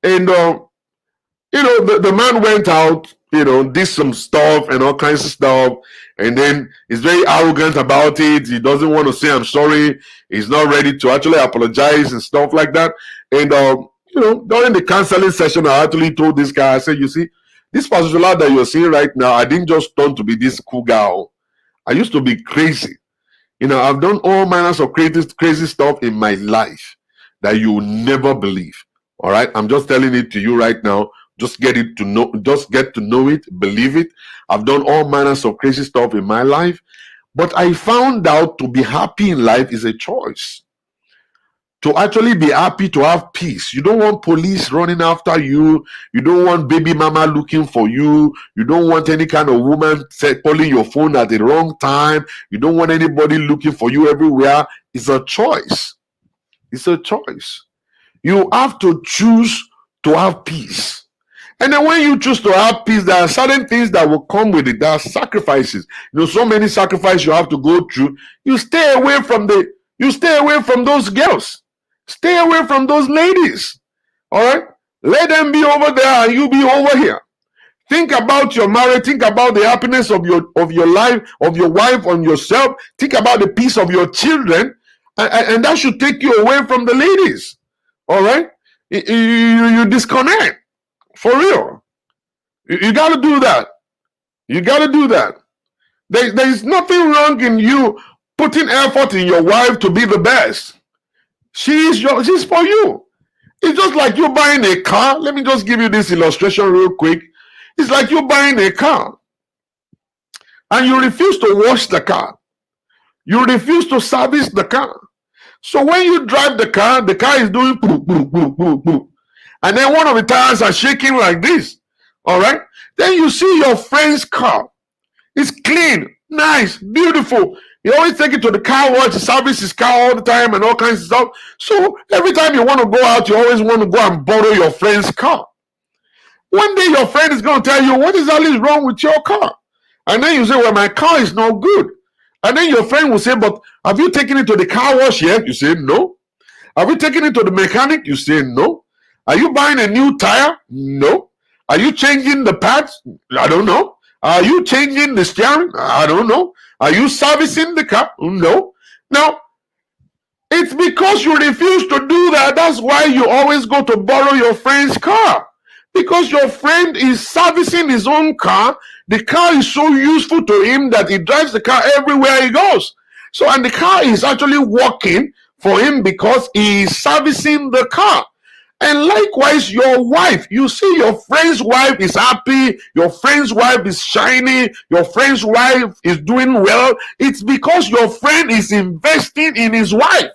and the man went out, did some stuff and all kinds of stuff, and then he's very arrogant about it. He doesn't want to say I'm sorry. He's not ready to actually apologize and stuff like that. And during the counseling session, I actually told this guy, I said, you see, this particular that you're seeing right now, I didn't just turn to be this cool guy. I used to be crazy. I've done all manners of crazy stuff in my life that you will never believe. All right, I'm just telling it to you right now. Just get to know it, believe it. I've done all manners of crazy stuff in my life, But I found out to be happy in life is a choice. To actually be happy, to have peace. You don't want police running after you. You don't want baby mama looking for you. You don't want any kind of woman calling your phone at the wrong time. You don't want anybody looking for you everywhere. It's a choice. It's a choice. You have to choose to have peace. And then when you choose to have peace, there are certain things that will come with it. There are sacrifices. So many sacrifices you have to go through. You stay away from those girls. Stay away from those ladies. All right? Let them be over there and you be over here. Think about your marriage. Think about the happiness of your life, of your wife, on yourself. Think about the peace of your children. And that should take you away from the ladies. All right? You disconnect. For real. You got to do that. You got to do that. There is nothing wrong in you putting effort in your wife to be the best. She's for you. It's just like you buying a car. Let me just give you this illustration real quick. It's like you buying a car and you refuse to wash the car. You refuse to service the car. So when you drive the car is doing poo, poo, poo, poo, poo. And then one of the tires are shaking like this. All right? Then you see your friend's car. It's clean, nice, beautiful. You always take it to the car wash, service his car all the time and all kinds of stuff. So every time you want to go out, you always want to go and borrow your friend's car. One day your friend is going to tell you, what is all wrong with your car? And then you say, well, my car is not good. And then your friend will say, but have you taken it to the car wash yet? You say, no. Have you taken it to the mechanic? You say, no. Are you buying a new tire? No. Are you changing the pads? I don't know. Are you changing the steering? I don't know. Are you servicing the car? No. Now, it's because you refuse to do that. That's why you always go to borrow your friend's car. Because your friend is servicing his own car. The car is so useful to him that he drives the car everywhere he goes. So, and the car is actually working for him because he is servicing the car. And likewise, your wife, you see your friend's wife is happy, your friend's wife is shiny, your friend's wife is doing well. It's because your friend is investing in his wife.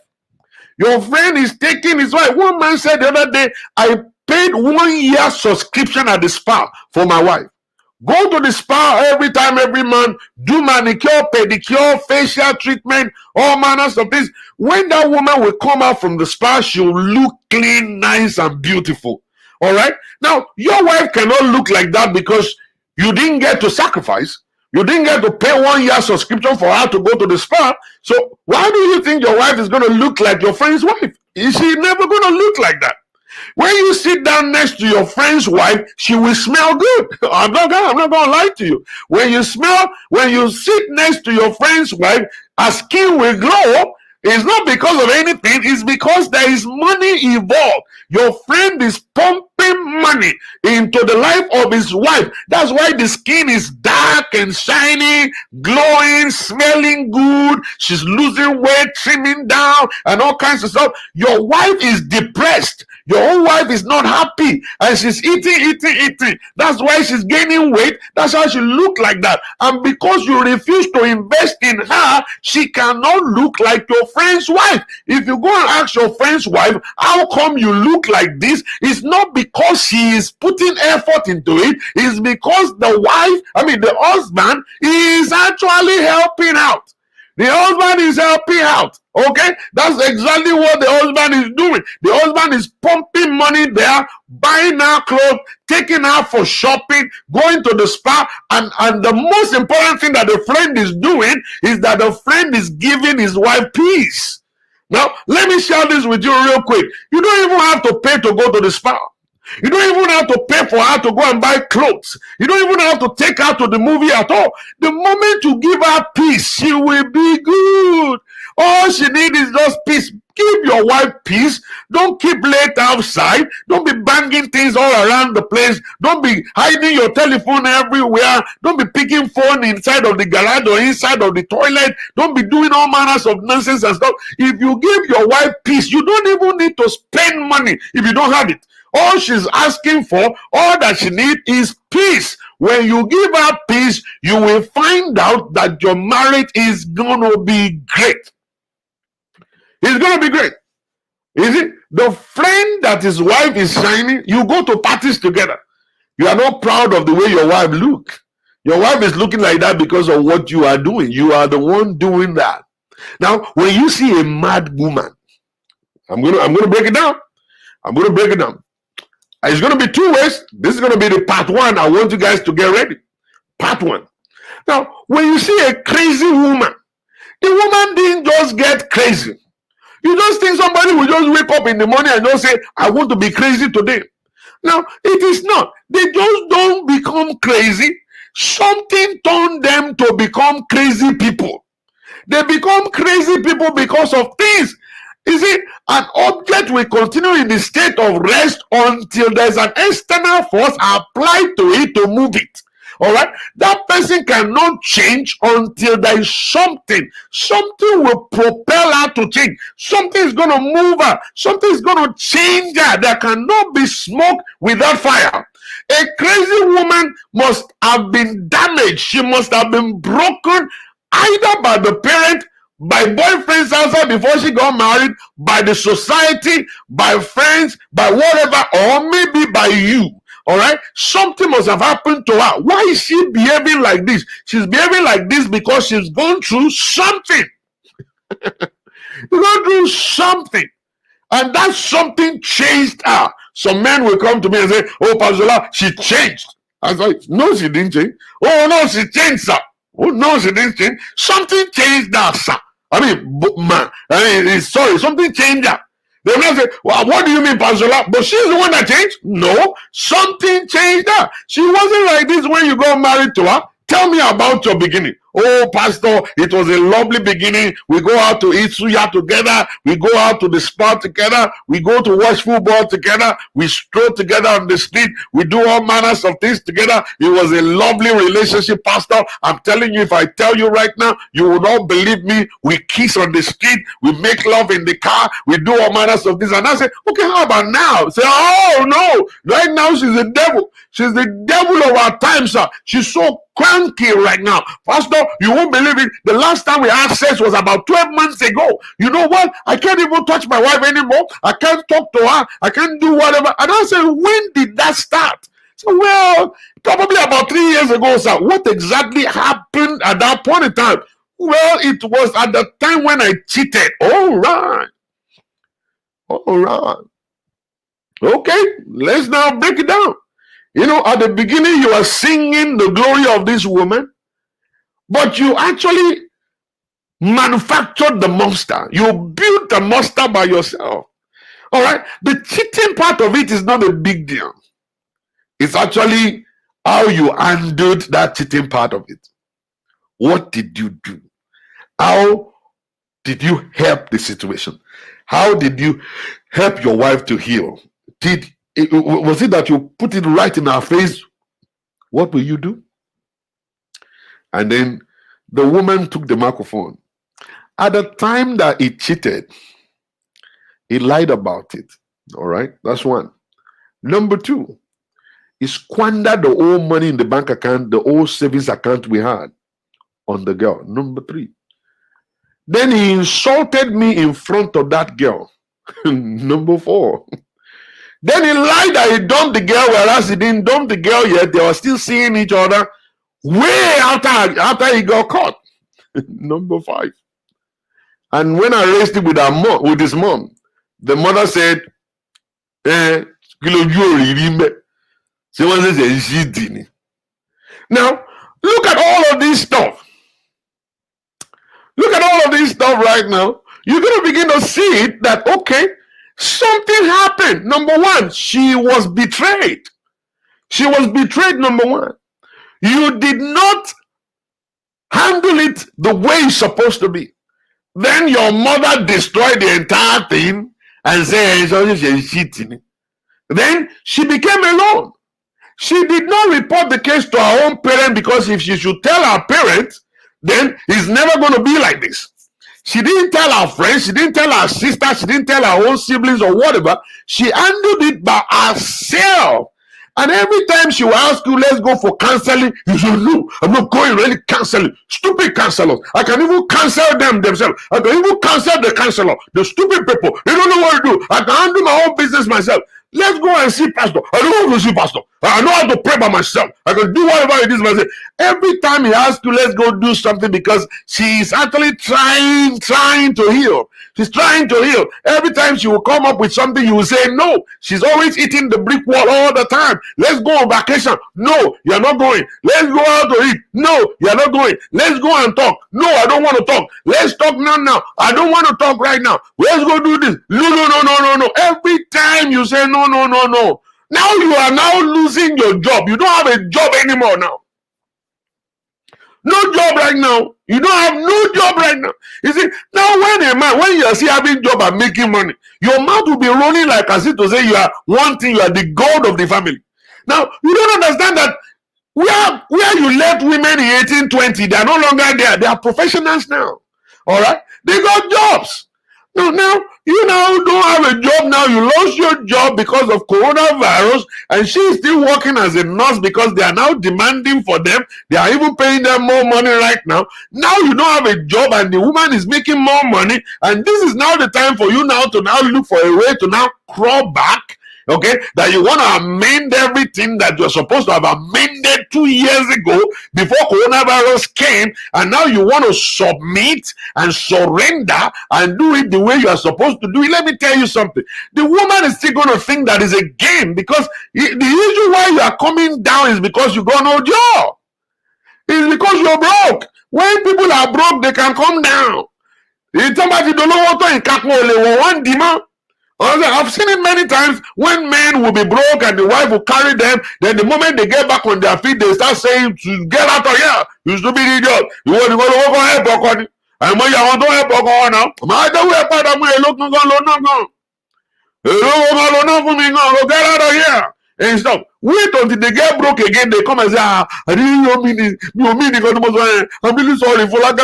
Your friend is taking his wife. One man said the other day, I paid 1 year subscription at the spa for my wife. Go to the spa every time, every month, do manicure, pedicure, facial treatment, all manners of things. When that woman will come out from the spa, she'll look clean, nice, and beautiful. All right? Now, your wife cannot look like that because you didn't get to sacrifice. You didn't get to pay 1 year subscription for her to go to the spa. So why do you think your wife is going to look like your friend's wife? She's never going to look like that. When you sit down next to your friend's wife, she will smell good. I'm not going to lie to you. When you sit next to your friend's wife, her skin will glow. It's not because of anything. It's because there is money involved. Your friend is pumping money into the life of his wife. That's why the skin is dark and shiny, glowing, smelling good. She's losing weight, trimming down, and all kinds of stuff. Your wife is depressed. Your own wife is not happy and she's eating. That's why she's gaining weight. That's how she look like that. And because you refuse to invest in her, she cannot look like your friend's wife. If you go and ask your friend's wife, how come you look like this? It's not because she is putting effort into it. It's because the husband is actually helping out. The husband is helping out. Okay? That's exactly what the husband is doing. The husband is pumping money there, buying her clothes, taking her for shopping, going to the spa, and the most important thing that the friend is doing is that the friend is giving his wife peace. Now, let me share this with you real quick. You don't even have to pay to go to the spa. You don't even have to pay for her to go and buy clothes. You don't even have to take her to the movie at all. The moment you give her peace, she will be good. All she needs is just peace. Give your wife peace. Don't keep late outside. Don't be banging things all around the place. Don't be hiding your telephone everywhere. Don't be picking phone inside of the garage or inside of the toilet. Don't be doing all manners of nonsense and stuff. If you give your wife peace, you don't even need to spend money if you don't have it. All she's asking for, all that she needs is peace. when you give her peace, you will find out that your marriage is going to be great. It's going to be great. Is it? The friend that his wife is shining, you go to parties together. You are not proud of the way your wife look. Your wife is looking like that because of what you are doing. You are the one doing that. Now, when you see a mad woman, I'm gonna break it down. I'm gonna break it down. It's gonna be two ways. This is gonna be the part one. I want you guys to get ready. Part one. Now, when you see a crazy woman, the woman didn't just get crazy. You just think somebody will just wake up in the morning and just say, I want to be crazy today. Now, it is not. They just don't become crazy. Something turned them to become crazy people. They become crazy people because of things. You see, an object will continue in the state of rest until there's an external force applied to it to move it. All right, that person cannot change until there is something. Something will propel her to change. Something is going to move her. Something is going to change her. There cannot be smoke without fire. A crazy woman must have been damaged. She must have been broken either by the parent, by boyfriends outside before she got married, by the society, by friends, by whatever, or maybe by you. All right, something must have happened to her. Why is she behaving like this? She's behaving like this because she's gone through something. She's gone through something, and that something changed her. Some men will come to me and say, "Oh, Pastor, she changed." I was like, "No, she didn't change." "Oh, no, she changed, sir." "Oh, no, she didn't change." Something changed her, sir. Sorry, something changed her. They will say, "Well, what do you mean, Pastor? But she's the one that changed." No, something changed her. She wasn't like this when you got married to her. Tell me about your beginning. "Oh, Pastor, it was a lovely beginning. We go out to eat suya together. We go out to the spa together. We go to watch football together. We stroll together on the street. We do all manners of things together. It was a lovely relationship, Pastor. I'm telling you, if I tell you right now, you will not believe me. We kiss on the street. We make love in the car. We do all manners of this." And I say, "Okay, how about now?" Say, "Oh, no. Right now, she's the devil. She's the devil of our time, sir. She's so cranky right now. Pastor, you won't believe it. The last time we had sex was about 12 months ago. You know what? I can't even touch my wife anymore. I can't talk to her. I can't do whatever." And I said, "When did that start?" So, well, probably about 3 years ago, sir. "What exactly happened at that point in time?" "Well, it was at the time when I cheated." All right. All right. Okay, let's now break it down. You know, at the beginning, you are singing the glory of this woman, but you actually manufactured the monster. You built the monster by yourself. All right. The cheating part of it is not a big deal. It's actually how you handled that cheating part of it. What did you do? How did you help the situation? How did you help your wife to heal? Was it that you put it right in her face? What will you do? And then the woman took the microphone. At the time that he cheated, he lied about it. All right, that's one. Number two, he squandered the old money in the bank account, the old savings account we had on the girl. Number three, then he insulted me in front of that girl. Number four, then he lied that he dumped the girl, whereas he didn't dump the girl yet. They were still seeing each other way after he got caught. Number five. And when I raised him with his mom, the mother said, now, look at all of this stuff. Look at all of this stuff right now. You're going to begin to see it that, okay, something happened. Number one, she was betrayed. She was betrayed, number one. You did not handle it the way it's supposed to be. Then your mother destroyed the entire thing and said, she's cheating. Then she became alone. She did not report the case to her own parent, because if she should tell her parents, then it's never going to be like this. She didn't tell her friends, she didn't tell her sister, she didn't tell her own siblings or whatever. She handled it by herself. And every time she will ask you, let's go for counseling, you say, no, I'm not going really counseling. Stupid counselors. I can even cancel them themselves. I can even cancel the counselor. The stupid people, they don't know what to do. I can handle my own business myself. Let's go and see pastor. I don't want to see pastor. I know how to pray by myself. I can do whatever it is myself. Every time he asks you, let's go do something, because she is actually trying to heal. She's trying to heal. Every time she will come up with something, you will say no. She's always hitting the brick wall all the time. Let's go on vacation. No, you're not going. Let's go out to eat. No, you're not going. Let's go and talk. No, I don't want to talk. Let's talk now. I don't want to talk right now. Let's go do this. No. Every time you say no. Now you are now losing your job. You don't have a job anymore now. No job right now. You don't have no job right now. You see, now when you are still having job and making money, your mouth will be rolling like as if to say you are one thing, you are the god of the family. Now, you don't understand that where you left women in 1820, they are no longer there. They are professionals now. All right? They got jobs. Now you now don't have a job now. You lost your job because of coronavirus, and she is still working as a nurse because they are now demanding for them. They are even paying them more money right now. Now you don't have a job, and the woman is making more money, and this is now the time for you now to now look for a way to now crawl back. Okay, that you want to amend everything that you're supposed to have amended 2 years ago before coronavirus came, and now you want to submit and surrender and do it the way you are supposed to do it. Let me tell you something. The woman is still going to think that is a game, because the issue why you are coming down is because you got no job. It's because you're broke. When people are broke, they can come down. Somebody don't know what to one demand. I've seen it many times when men will be broke and the wife will carry them. Then the moment they get back on their feet, they start saying, to get out of here, you stupid idiot. You want to work on help or and when you want to help or now, I don't wear part of my look, no, get out of here. And stop. Wait until they get broke again. They come and say, I didn't mean it. I'm really sorry for that.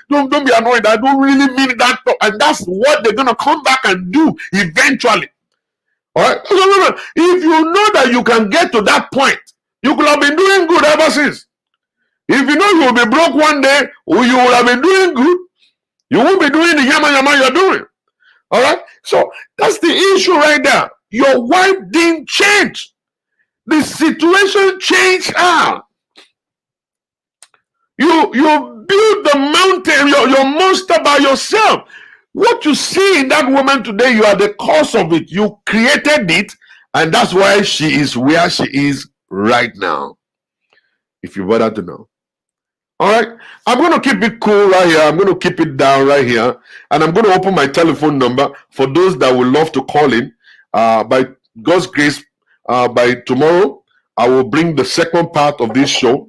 Don't be annoyed. I don't really mean that. And that's what they're gonna come back and do eventually. All right. If you know that you can get to that point, you could have been doing good ever since. If you know you will be broke one day, or you will have been doing good, you won't be doing the yama you're doing. All right. So that's the issue right there. Your wife didn't change. The situation changed her. You build the mountain, your monster by yourself. What you see in that woman today, you are the cause of it. You created it, and that's why she is where she is right now. If you bother to know. All right, I'm going to keep it cool right here. I'm going to keep it down right here, and I'm going to open my telephone number for those that would love to call in. By God's grace, by tomorrow, I will bring the second part of this show.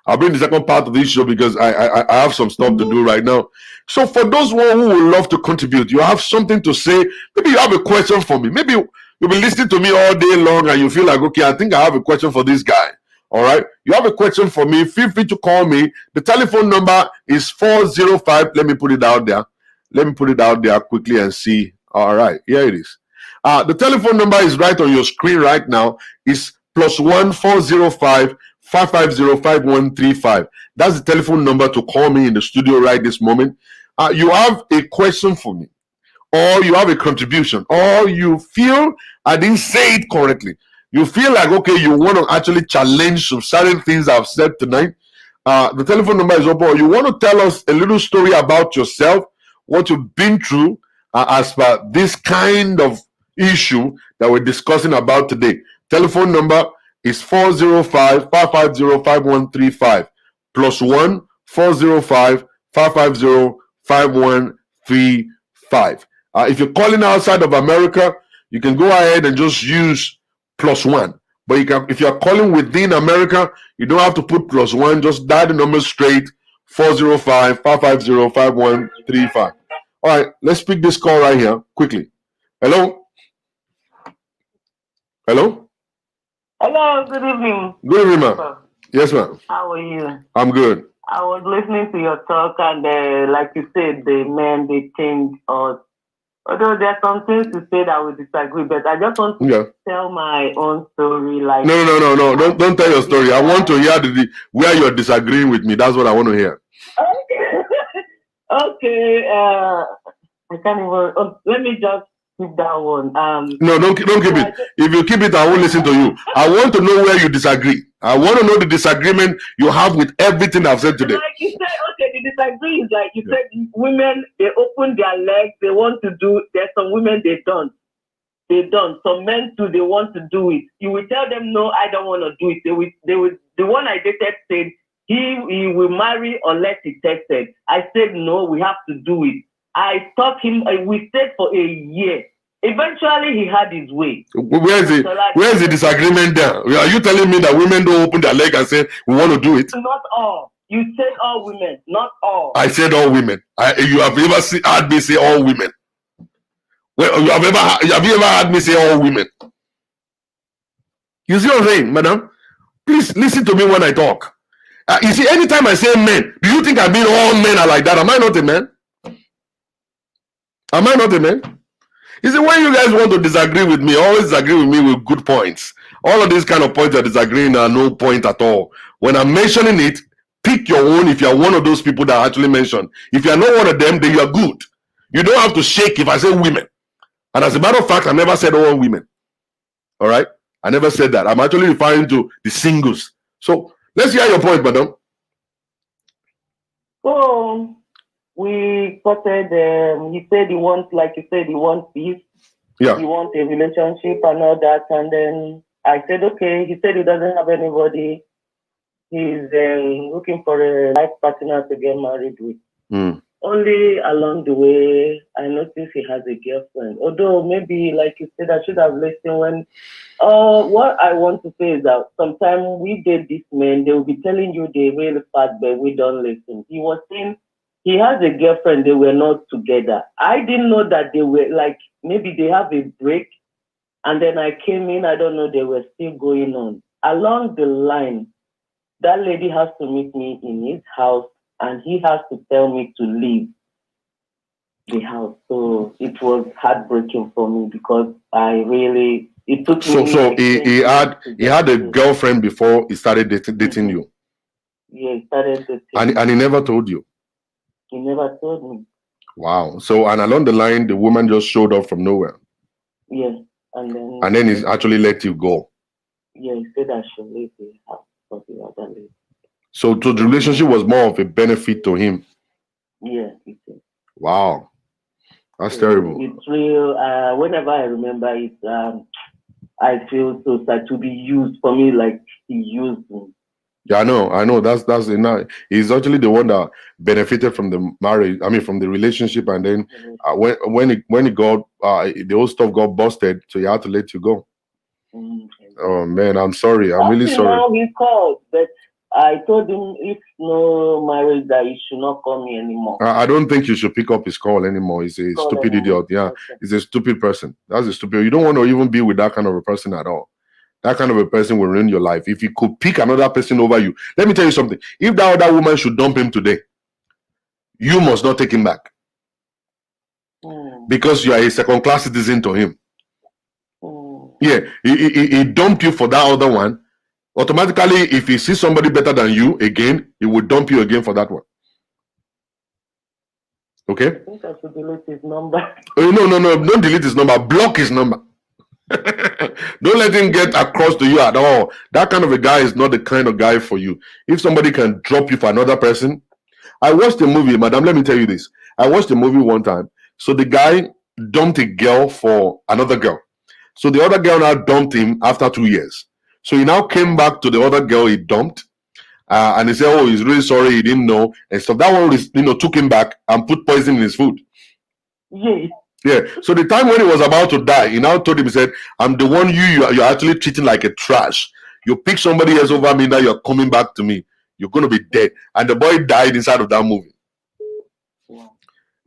I'll bring the second part of this show because I have some stuff to do right now. So for those who would love to contribute, you have something to say. Maybe you have a question for me. Maybe you've been listening to me all day long and you feel like, okay, I think I have a question for this guy. All right. You have a question for me. Feel free to call me. The telephone number is 405. Let me put it out there. Let me put it out there quickly and see. All right. Here it is. The telephone number is right on your screen right now. It's +1 405 550 5135. That's the telephone number to call me in the studio right this moment. You have a question for me, or you have a contribution, or you feel I didn't say it correctly. You feel like, okay, you want to actually challenge some certain things I've said tonight. The telephone number is open. Or you want to tell us a little story about yourself, what you've been through as per this kind of issue that we're discussing about today. Telephone number is 405 550 5135 +1 405 550 5135. If you're calling outside of America, you can go ahead and just use +1. But if you're calling within America, you don't have to put +1. Just dial the number straight, 405 550 5135. All right, let's pick this call right here quickly. Hello? Hello? Hello, good evening. Good evening, ma'am. Yes, ma'am. How are you? I'm good. I was listening to your talk, and like you said, the men, they change us Although there are some things to say that we disagree, but I just want to tell my own story. Like no. Don't tell your story. I want to hear where you're disagreeing with me. That's what I want to hear. Okay. Okay. I can't even. Let me just keep that one. No, don't keep it. If you keep it, I won't listen to you. I want to know where you disagree. I want to know the disagreement you have with everything I've said today. Like you said, okay, the disagree is like you said, women, they open their legs, they want to do. There's some women they don't. They don't. Some men too, they want to do it. You will tell them, no, I don't want to do it. They will. The one I dated said he will marry unless he tested. I said no, we have to do it. I taught him. We stayed for a year. Eventually, he had his way. Where is the disagreement there? Are you telling me that women don't open their leg and say we want to do it? Not all. You said all women, not all. I said all women. You have ever heard me say all women? Well, have you ever heard me say all women? You see what I'm saying, madam? Please listen to me when I talk. You see, anytime I say men, do you think I mean all men are like that? Am I not a man? Am I not a man? You see, when you guys want to disagree with me, always disagree with me with good points. All of these kind of points you're disagreeing are no point at all. When I'm mentioning it, pick your own if you're one of those people that I actually mentioned. If you're not one of them, then you're good. You don't have to shake if I say women. And as a matter of fact, I never said all women. All right? I never said that. I'm actually referring to the singles. So let's hear your point, madam. So we spotted, he said he wants, like you said, he wants peace. Yeah. He wants a relationship and all that. And then I said, okay. He said he doesn't have anybody. He's looking for a life partner to get married with. Only along the way, I noticed he has a girlfriend. Although maybe, like you said, I should have listened when. What I want to say is that sometimes we date these men, they will be telling you they're really fat, but we don't listen. He was saying he has a girlfriend, they were not together. I didn't know that they were like, maybe they have a break. And then I came in, I don't know, they were still going on. Along the line, that lady has to meet me in his house, and he has to tell me to leave the house. So it was heartbreaking for me because it took me. So he had a girlfriend before he started dating you. Yeah, he started dating. And he never told you. He never told me. Wow. So and along the line, the woman just showed up from nowhere. Yes, and then he actually let you go. Yeah, he said I should leave the house for the other lady. So the relationship was more of a benefit to him. Yeah, it is. Wow, that's terrible. It's real. Whenever I remember it, I feel so sad to be used for me like he used me. Yeah, I know. That's enough. He's actually the one that benefited from the marriage. I mean, from the relationship, and then when it got the whole stuff got busted, so he had to let you go. Oh man, I'm sorry. I'm really sorry. Now he called, but I told him if no marriage that he should not call me anymore. I don't think you should pick up his call anymore. He's a stupid idiot. Yeah, okay. He's a stupid person. That's a stupid. You don't want to even be with that kind of a person at all. That kind of a person will ruin your life. If he could pick another person over you, let me tell you something. If that other woman should dump him today, you must not take him back. Because you are a second-class citizen to him. Yeah, he dumped you for that other one. Automatically, if he sees somebody better than you again, he will dump you again for that one. Okay? I think I should delete his number. No, don't delete his number. Block his number. Don't let him get across to you at all. That kind of a guy is not the kind of guy for you. If somebody can drop you for another person. I watched a movie, madam, let me tell you this. I watched a movie one time. So the guy dumped a girl for another girl. So the other girl now dumped him after 2 years. So he now came back to the other girl he dumped. And he said, oh, he's really sorry, he didn't know. And so that one, took him back and put poison in his food. Yeah. So the time when he was about to die, he now told him, he said, I'm the one you're actually treating like a trash. You pick somebody else over me, now you're coming back to me. You're going to be dead. And the boy died inside of that movie.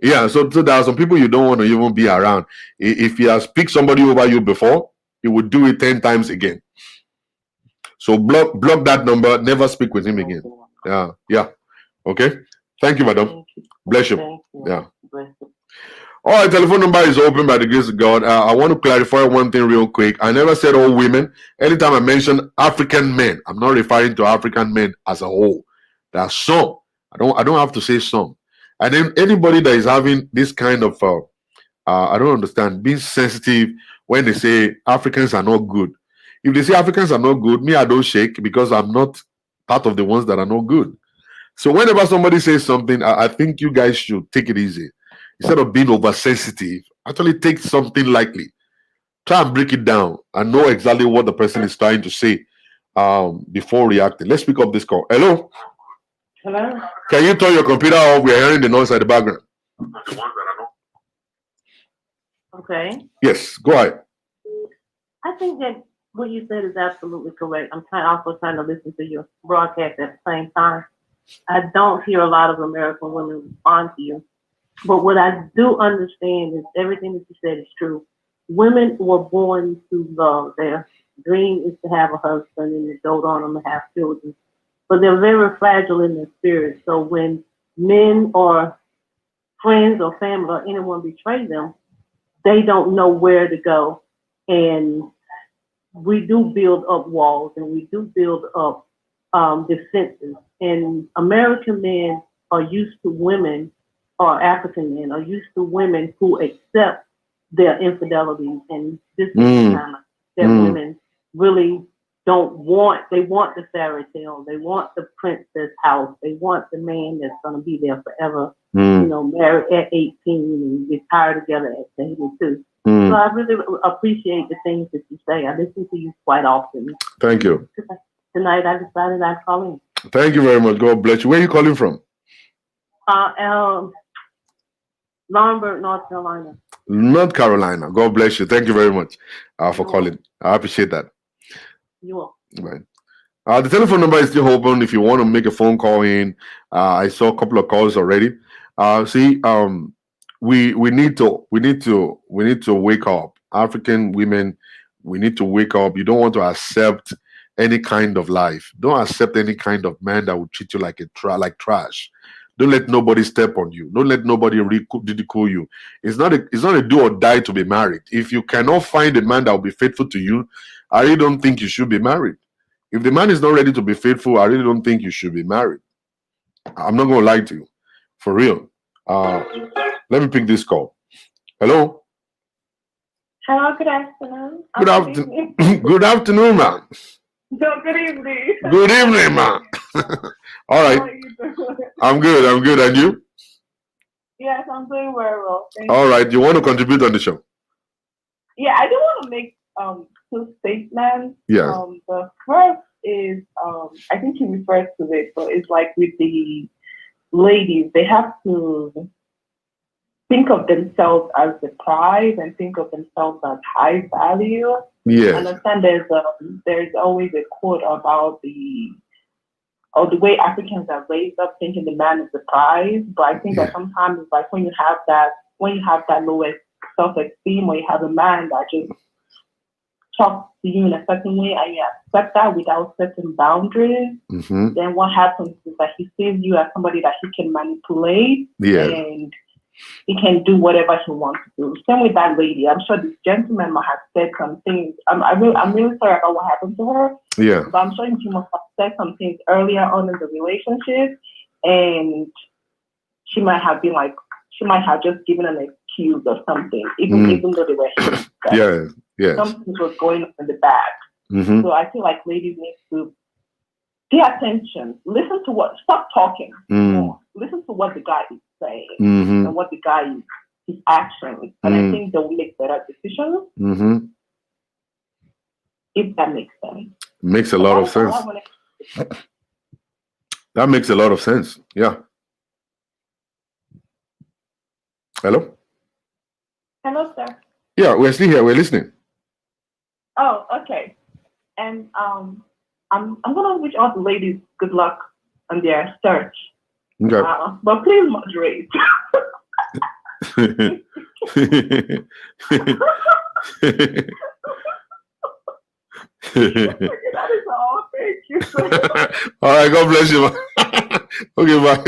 Yeah, so there are some people you don't want to even be around. If he has picked somebody over you before, he would do it 10 times again. So block that number. Never speak with him again. Yeah. Okay. Thank you, madam. Bless you. Yeah. All right, telephone number is open by the grace of God. I want to clarify one thing real quick. I never said all women. Anytime I mention African men, I'm not referring to African men as a whole. There are some. I don't have to say some. And then anybody that is having this kind of I don't understand, being sensitive when they say Africans are not good. If they say Africans are not good, me, I don't shake because I'm not part of the ones that are not good. So whenever somebody says something, I think you guys should take it easy. Instead of being oversensitive, actually take something lightly. Try and break it down and know exactly what the person is trying to say before reacting. Let's pick up this call. Hello? Hello? Can you turn your computer off? We're hearing the noise at the background. Okay. Yes, go ahead. I think that what you said is absolutely correct. I'm also trying to listen to your broadcast at the same time. I don't hear a lot of American women respond to you. But what I do understand is everything that you said is true. Women were born to love. Their dream is to have a husband and to dote on them and have children. But they're very fragile in their spirit. So when men or friends or family or anyone betray them, they don't know where to go. And we do build up walls and we do build up defenses. And American men are used to women, or African men are used to women who accept their infidelities. And this is the time that women really don't want. They want the fairy tale. They want the princess house. They want the man that's going to be there forever. You know, married at 18 and retire together at 82. So I really appreciate the things that you say. I listen to you quite often. Thank you. Tonight I decided I'd call in. Thank you very much. God bless you. Where are you calling from? Laurinburg, North Carolina. North Carolina. God bless you. Thank you very much for calling. I appreciate that. You will. Right. The telephone number is still open if you want to make a phone call in. I saw a couple of calls already. We need to wake up. African women, we need to wake up. You don't want to accept any kind of life. Don't accept any kind of man that will treat you like trash. Don't let nobody step on you. Don't let nobody ridicule you. It's not a do or die to be married. If you cannot find a man that will be faithful to you, I really don't think you should be married. If the man is not ready to be faithful, I really don't think you should be married. I'm not going to lie to you. For real. Let me pick this call. Hello? Hello, good afternoon. Good afternoon. Good afternoon, ma'am. No, good evening. Good evening, ma'am. All right. How are you doing? I'm good. And you? Yes, I'm doing very well. Thank All you. right. You want to contribute on the show? Yeah, I do want to make two statements. Yeah. The first is, I think he refers to it, but it's like with the ladies, they have to think of themselves as the prize and think of themselves as high value. Yes. I understand there's always a quote about the way Africans are raised up thinking the man is the prize. But I think that sometimes it's like when you have that lowest self-esteem, or you have a man that just talks to you in a certain way and you accept that without certain boundaries, then what happens is that he sees you as somebody that he can manipulate and he can do whatever he wants to do. Same with that lady. I'm sure this gentleman must have said some things. I'm really sorry about what happened to her. Yeah. But I'm sure he must have said some things earlier on in the relationship, and she might have just given an excuse or something, even though they were something was going on in the back. So I feel like ladies need to pay attention. Stop talking more. Listen to what the guy is saying and what the guy is, his actions. And I think they will make better decisions. If that makes sense. Makes a lot of sense. That makes a lot of sense. Yeah. Hello? Hello, sir. Yeah, we're still here. We're listening. Oh, okay. And I'm gonna wish all the ladies good luck on their search. Okay. But please moderate. That is all. Thank you. All right. God bless you. Okay, bye.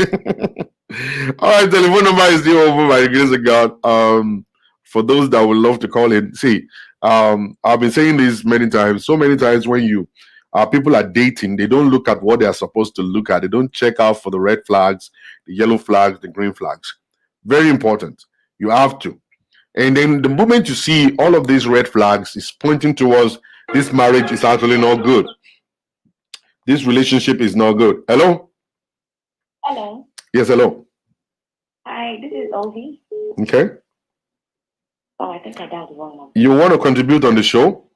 All right, telephone number is still open by the grace of God. For those that would love to call in, see, I've been saying this many times. So many times when people are dating, they don't look at what they are supposed to look at. They don't check out for the red flags, the yellow flags, the green flags. Very important. You have to. And then the moment you see all of these red flags, is pointing towards this marriage is actually not good. This relationship is not good. Hello? Hello. Yes, hello. Hi, this is Ovi. Okay. Oh, I think I dialed the wrong number. You want to contribute on the show?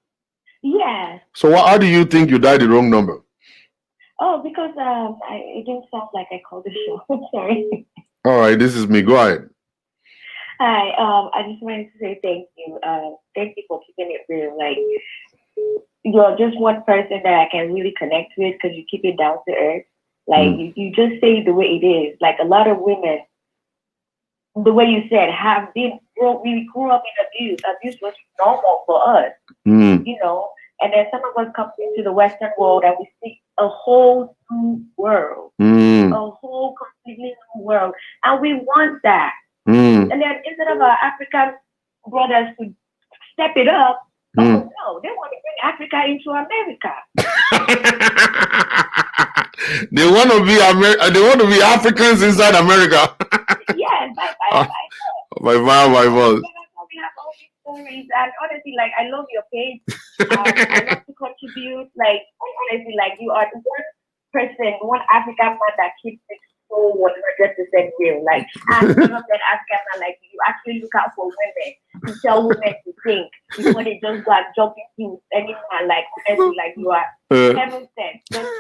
Yes. So how do you think you dialed the wrong number? Oh, because it didn't sound like I called the show. Sorry. All right, this is me. Go ahead. Hi. I just wanted to say thank you. Thank you for keeping it real. Like, you're just one person that I can really connect with because you keep it down to earth. Like, you just say it the way it is. Like, a lot of women, the way you said, we grew up in abuse. Abuse was normal for us, you know. And then some of us come into the Western world and we see a whole new world, a whole completely new world, and we want that. And then instead of our African brothers to step it up, oh no, they want to bring Africa into America. They want to be Africans inside America. Yes, by by force. We have all these stories, and honestly, like, I love your page. I love to contribute. Like, honestly, like, you are the one person, one African man that keeps it so 100% real. Like, and you know, that African man, like, you actually look out for women. You tell women to think before they just go and jump into any man. Like, honestly, like, you are heaven sent. Just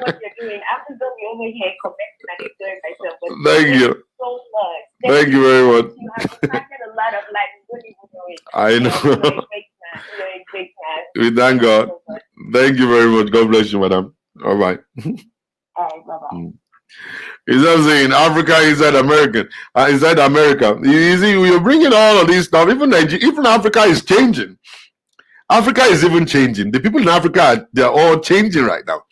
what you're doing. I'm just gonna be over here commenting and enjoying myself. But thank you so much. Thank you very much. You have impacted a lot of lives. You don't even know it. I know. You're a great man. We thank God. Thank you very much. God bless you, madam. All right. All right, bye-bye. Is that saying Africa inside America? Inside America, you see, you're bringing all of this stuff. Even Africa is changing. Africa is even changing. The people in Africa, they're all changing right now.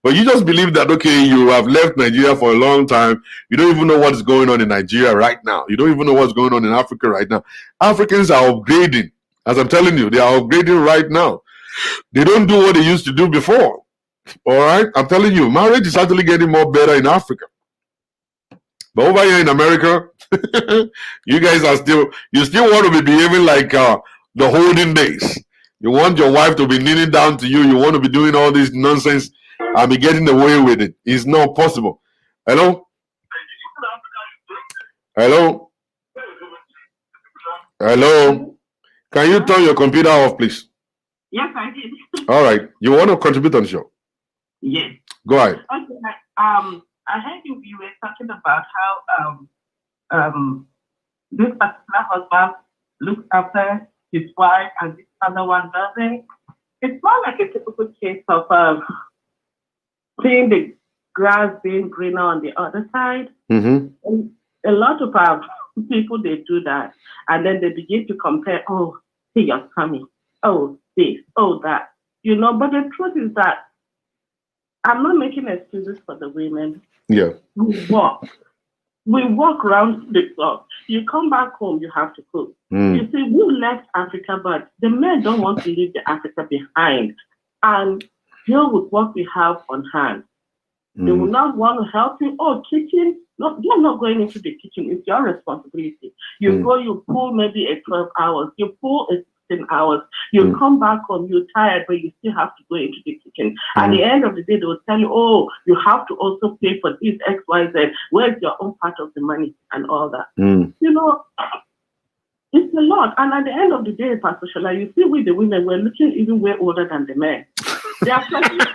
But you just believe that, okay, you have left Nigeria for a long time. You don't even know what's going on in Nigeria right now. You don't even know what's going on in Africa right now. Africans are upgrading. As I'm telling you, they are upgrading right now. They don't do what they used to do before. All right? I'm telling you, marriage is actually getting more better in Africa. But over here in America, you guys you still want to be behaving like the olden days. You want your wife to be kneeling down to you. You want to be doing all this nonsense and be getting away with it. It's not possible. Hello? Hello? Hello? Can you turn your computer off, please? Yes, I did. All right. You want to contribute on the show? Yes. Go ahead. Okay. I heard you were talking about how this particular husband looks after his wife and this other one doesn't. It's more like a typical case of seeing the grass being greener on the other side. Mm-hmm. A lot of people, they do that. And then they begin to compare, oh, see your tummy, oh, this, oh, that. You know, but the truth is that I'm not making excuses for the women. Yeah. We walk around the clock. You come back home, you have to cook. You see, we left Africa, but the men don't want to leave the Africa behind and deal with what we have on hand. They will not want to help you. Oh, kitchen. No, you're not going into the kitchen. It's your responsibility. You go, you pull maybe a 12 hours. You pull a 16 hours. You come back home, you're tired, but you still have to go into the kitchen. At the end of the day, they will tell you, oh, you have to also pay for this X, Y, Z. Where's your own part of the money and all that? You know, it's a lot. And at the end of the day, Pastor Shola, you see with the women, we're looking even way older than the men. They are plenty of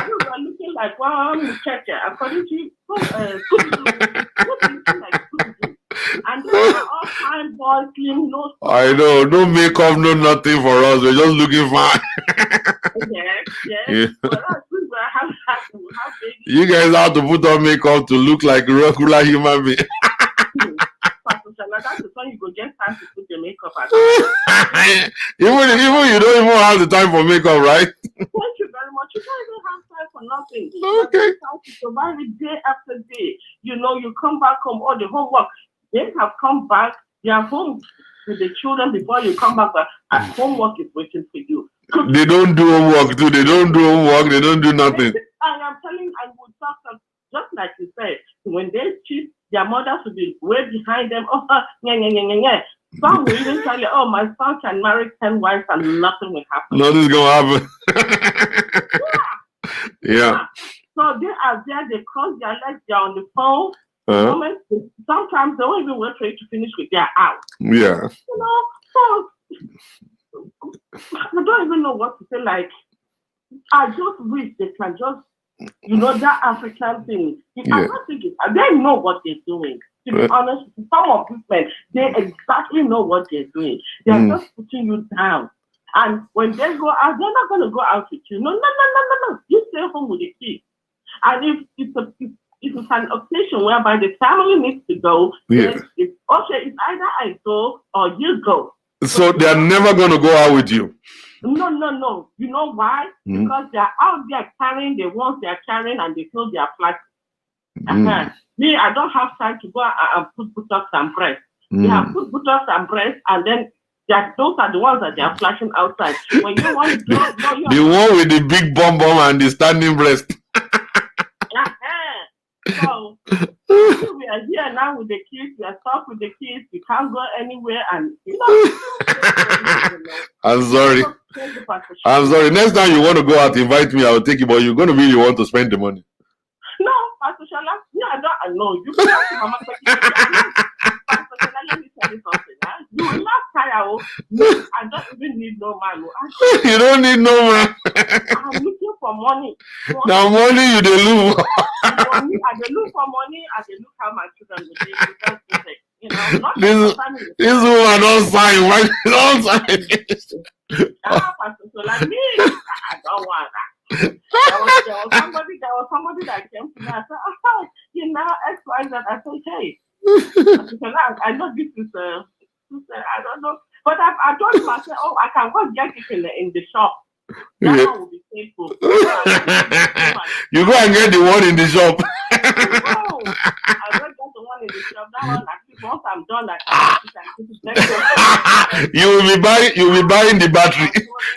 we're looking like, wow, I'm in church. According to and they are all fine, boys, slim, no. I know, no makeup, no nothing for us. We're just looking fine. Yes. Yeah. For us, we will have you guys have to put on makeup to look like a regular human being. That's the time you go get time to put the makeup on. even you don't even have the time for makeup, right? Thank you very much. You don't even have time for nothing. Okay. You have to survive it day after day. You know, you come back home, all the homework. They have come back. They are home with the children before you come back. But homework is waiting for you. They don't do homework too. They don't do homework. They don't do nothing. I am telling you, I will talk just like you said. When they cheat, their mothers will be way behind them. Oh, yeah. Some will even tell you, oh, my son can marry 10 wives and nothing will happen. Nothing's gonna happen. Yeah. So they are there, they cross their legs, they're on the phone. Sometimes they won't even wait for you to finish with their out. Yeah. You know, so I don't even know what to say. Like, I just wish they can just, you know, that African thing. I don't think they know what they're doing. To be honest, some of these men, they exactly know what they're doing. They're just putting you down. And when they go out, they're not going to go out with you. No. You stay home with the kids. And if it's an occasion whereby the family needs to go, it's okay, it's either I go or you go. So they're never going to go out with you? No. You know why? Because they're out there carrying the ones they're carrying and they feel they're flat. Me, I don't have time to go and put buttocks and breasts. They have put buttocks and breasts, and then those are the ones that they are flashing outside. When you want to go, the one with the big bum and the standing breast. So we are here now with the kids. We are stuck with the kids. We can't go anywhere, and you know. I'm sorry. Next time you want to go out, invite me. I'll take you. But you're going to really want to spend the money. No, Pastor Shala, I know. You can ask Mama Pastor Shala, let me tell you something. You will not tire. I don't even need no man. You don't need no man. I'm looking for money. Now money you dey look. I dey look for money. I dey look how my children will be. You know, this woman don't sign. Why don't sign? Pastor Shala, me, I don't want that. There was somebody that came to me. I said, oh, you know, X, Y, Z. I said, hey, I know this is I don't know. But I told him, I said, oh, I can go get it in the shop. That one will be faithful. You go and get the one in the shop. I go get the one in the shop. That one, at least once I'm done, you will be buying the battery.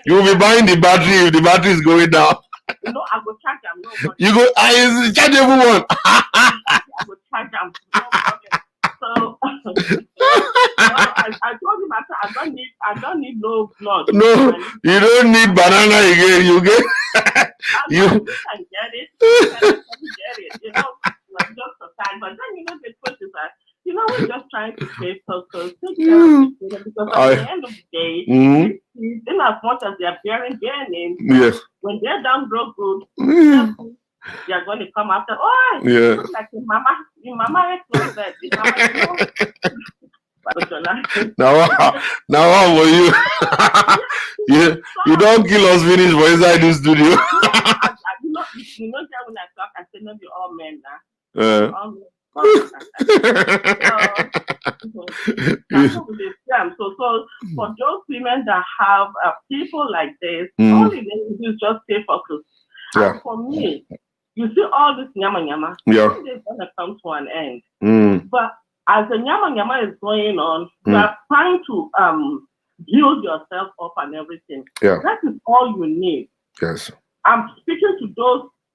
You will be buying the battery if the battery is going down. No, I will charge them. No, you go, I charge everyone. I will charge them. No problem. So I told him, I said, I don't need no blood. No, you don't need banana again. You get you can get it. You can get it. You know, like just for time. But then you know the truth is that we're just trying to save circles, take care of each other, because at the end of the day, in as much as they are bearing their names, when they're down real good, they are going to come after. Oh, like your mama is that. Now how were you? You don't kill us finish for inside the studio. you know that when I talk, I say not be all men now. All men. So for those women that have people like this, all they need to do is just stay focused. And for me, you see all this nyama, it's gonna come to an end. But as the nyama is going on, you are trying to build yourself up and everything. That is all you need. Yes. I'm speaking to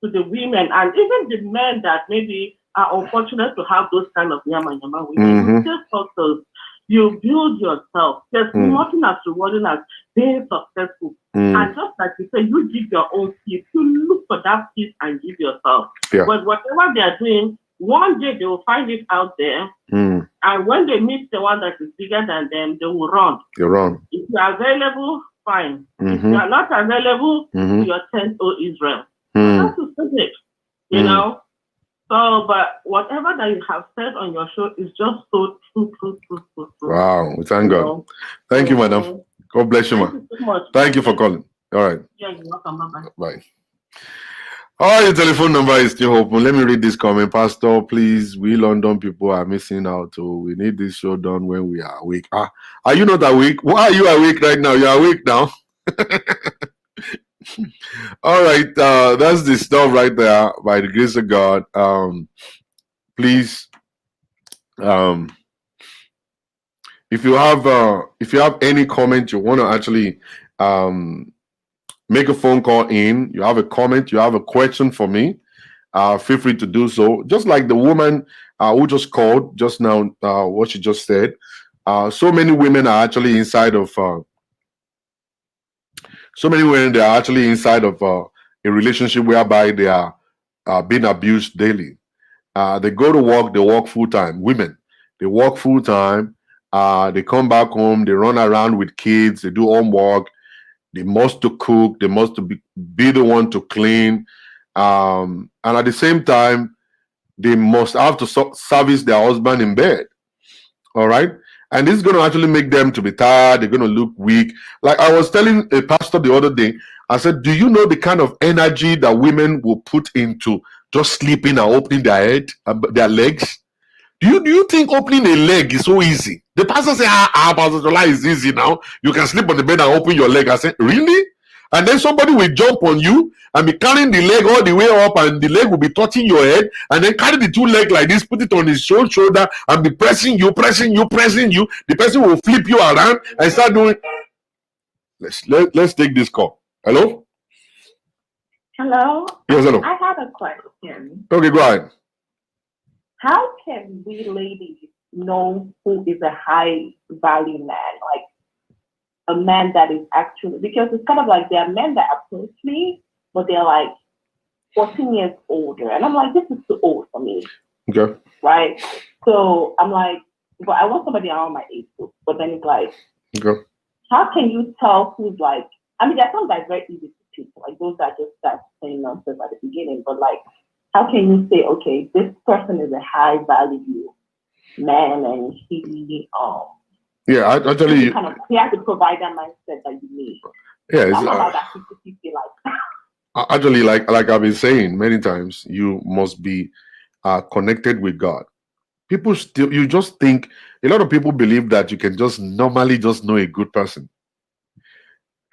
the women and even the men that maybe are unfortunate to have those kind of nyama with you. Stay focused. You build yourself. There's nothing as rewarding as being successful. And just like you say, you give your own peace. You look for that peace and give yourself. But whatever they are doing, one day they will find it out there. And when they meet the one that is bigger than them, they will run. You run. If you are available, fine. If you are not available, you attend Israel. That's it. You know? So, but whatever that you have said on your show is just so true. Wow, we thank God. Thank you, madam. God bless you, man. So much. Thank you for calling. All right. Yeah, you're welcome. Bye-bye. Bye. All right, your telephone number is still open. Let me read this comment. Pastor, please, we London people are missing out. We need this show done when we are awake. Are you not awake? Why are you awake right now? You're awake now. All right, that's the stuff right there. By the grace of God, please, if you have any comment you want to actually make a phone call in, you have a comment, you have a question for me, feel free to do so. Just like the woman who just called just now, what she just said. So many women are actually inside of. So many women, they are actually inside of a relationship whereby they are being abused daily. They go to work, they work full time. Women, they work full time. They come back home, they run around with kids, they do homework. They must to cook, they must to be the one to clean, and at the same time, they must have to service their husband in bed. All right. And this is going to actually make them to be tired. They're going to look weak. Like I was telling a pastor the other day, I said, do you know the kind of energy that women will put into just sleeping and opening their head, their legs? Do you think opening a leg is so easy? The pastor said, Pastor Jola, is easy now. You can sleep on the bed and open your leg. I said, really? And then somebody will jump on you and be carrying the leg all the way up, and the leg will be touching your head, and then carry the two legs like this, put it on his shoulder, and be pressing you. The person will flip you around and start doing. Let's take this call. Hello? Hello? Yes, hello. I have a question. Okay, go ahead. How can we ladies know who is a high value man? Like a man that is actually, because it's kind of like there are men that approach me, but they're like 14 years older. And I'm like, this is too old for me. Okay. Right? So I'm like, but I want somebody around my age group. But then it's like, okay, how can you tell who's like, I mean, there's some that's very easy to pick. Like those that just start saying nonsense at the beginning. But like, how can you say, okay, this person is a high value man and he yeah, actually, he has to provide that mindset that you need. Yeah, it's about that 50-50 like. Actually, like I've been saying many times, you must be connected with God. People still, you just think, a lot of people believe that you can just normally just know a good person.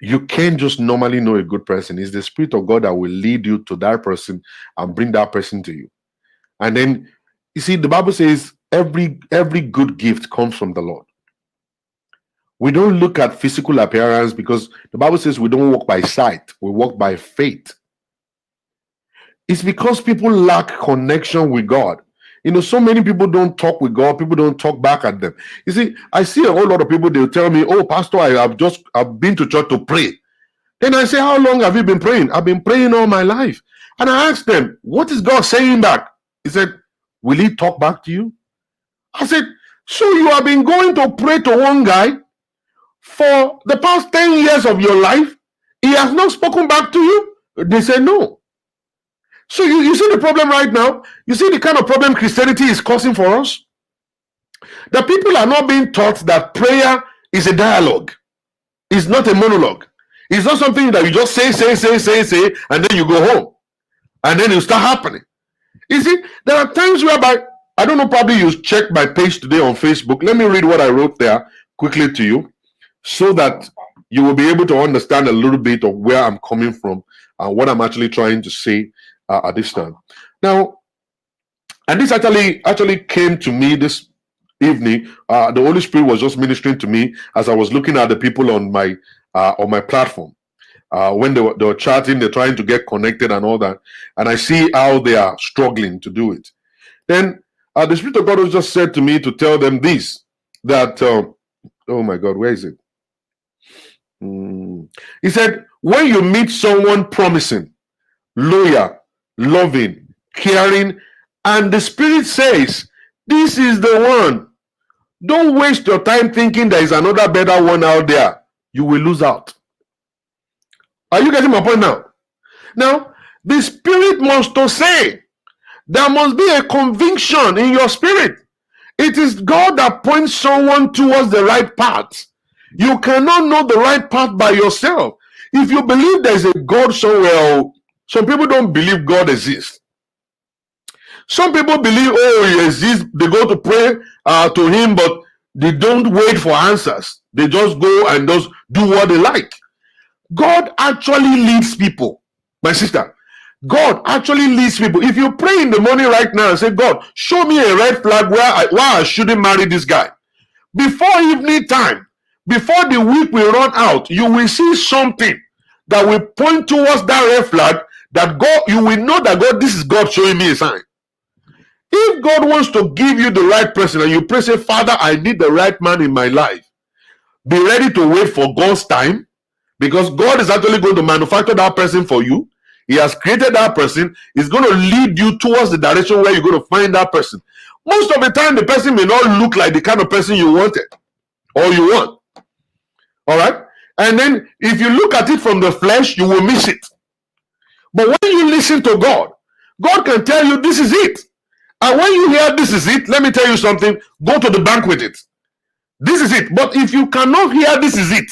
You can't just normally know a good person. It's the Spirit of God that will lead you to that person and bring that person to you. And then, you see, the Bible says every good gift comes from the Lord. We don't look at physical appearance because the Bible says we don't walk by sight, we walk by faith. It's because people lack connection with God. You know, so many people don't talk with God, people don't talk back at them. You see, I see a whole lot of people, they'll tell me, oh, Pastor, I've been to church to pray. Then I say, how long have you been praying? I've been praying all my life. And I asked them, what is God saying back? He said, will he talk back to you? I said, so you have been going to pray to one guy for the past 10 years of your life, he has not spoken back to you? They said no. So you see the problem right now? You see the kind of problem Christianity is causing for us? The people are not being taught that prayer is a dialogue. It's not a monologue. It's not something that you just say, and then you go home. And then it start happening. You see, there are times whereby, I don't know, probably you checked my page today on Facebook. Let me read what I wrote there quickly to you, so that you will be able to understand a little bit of where I'm coming from and what I'm actually trying to say at this time. Now, and this actually came to me this evening. The Holy Spirit was just ministering to me as I was looking at the people on my platform. When they were chatting, they're trying to get connected and all that. And I see how they are struggling to do it. Then the Spirit of God was just said to me to tell them this, that, oh my God, where is it? He said, when you meet someone promising, loyal, loving, caring, and the Spirit says, this is the one, don't waste your time thinking there is another better one out there. You will lose out. Are you getting my point now? Now, the Spirit must to say, there must be a conviction in your spirit. It is God that points someone towards the right path. You cannot know the right path by yourself. If you believe there's a God somewhere, some people don't believe God exists. Some people believe, oh, he exists. They go to pray to him, but they don't wait for answers. They just go and just do what they like. God actually leads people. My sister, God actually leads people. If you pray in the morning right now and say, God, show me a red flag why I shouldn't marry this guy. Before evening time, before the week will run out, you will see something that will point towards that red flag, that God, you will know that God, this is God showing me a sign. If God wants to give you the right person and you pray, say, Father, I need the right man in my life, be ready to wait for God's time, because God is actually going to manufacture that person for you. He has created that person. He's going to lead you towards the direction where you're going to find that person. Most of the time, the person may not look like the kind of person you wanted or you want. All right? And then if you look at it from the flesh, you will miss it. But when you listen to God, God can tell you this is it. And when you hear this is it, let me tell you something, go to the bank with it. This is it. But if you cannot hear this is it,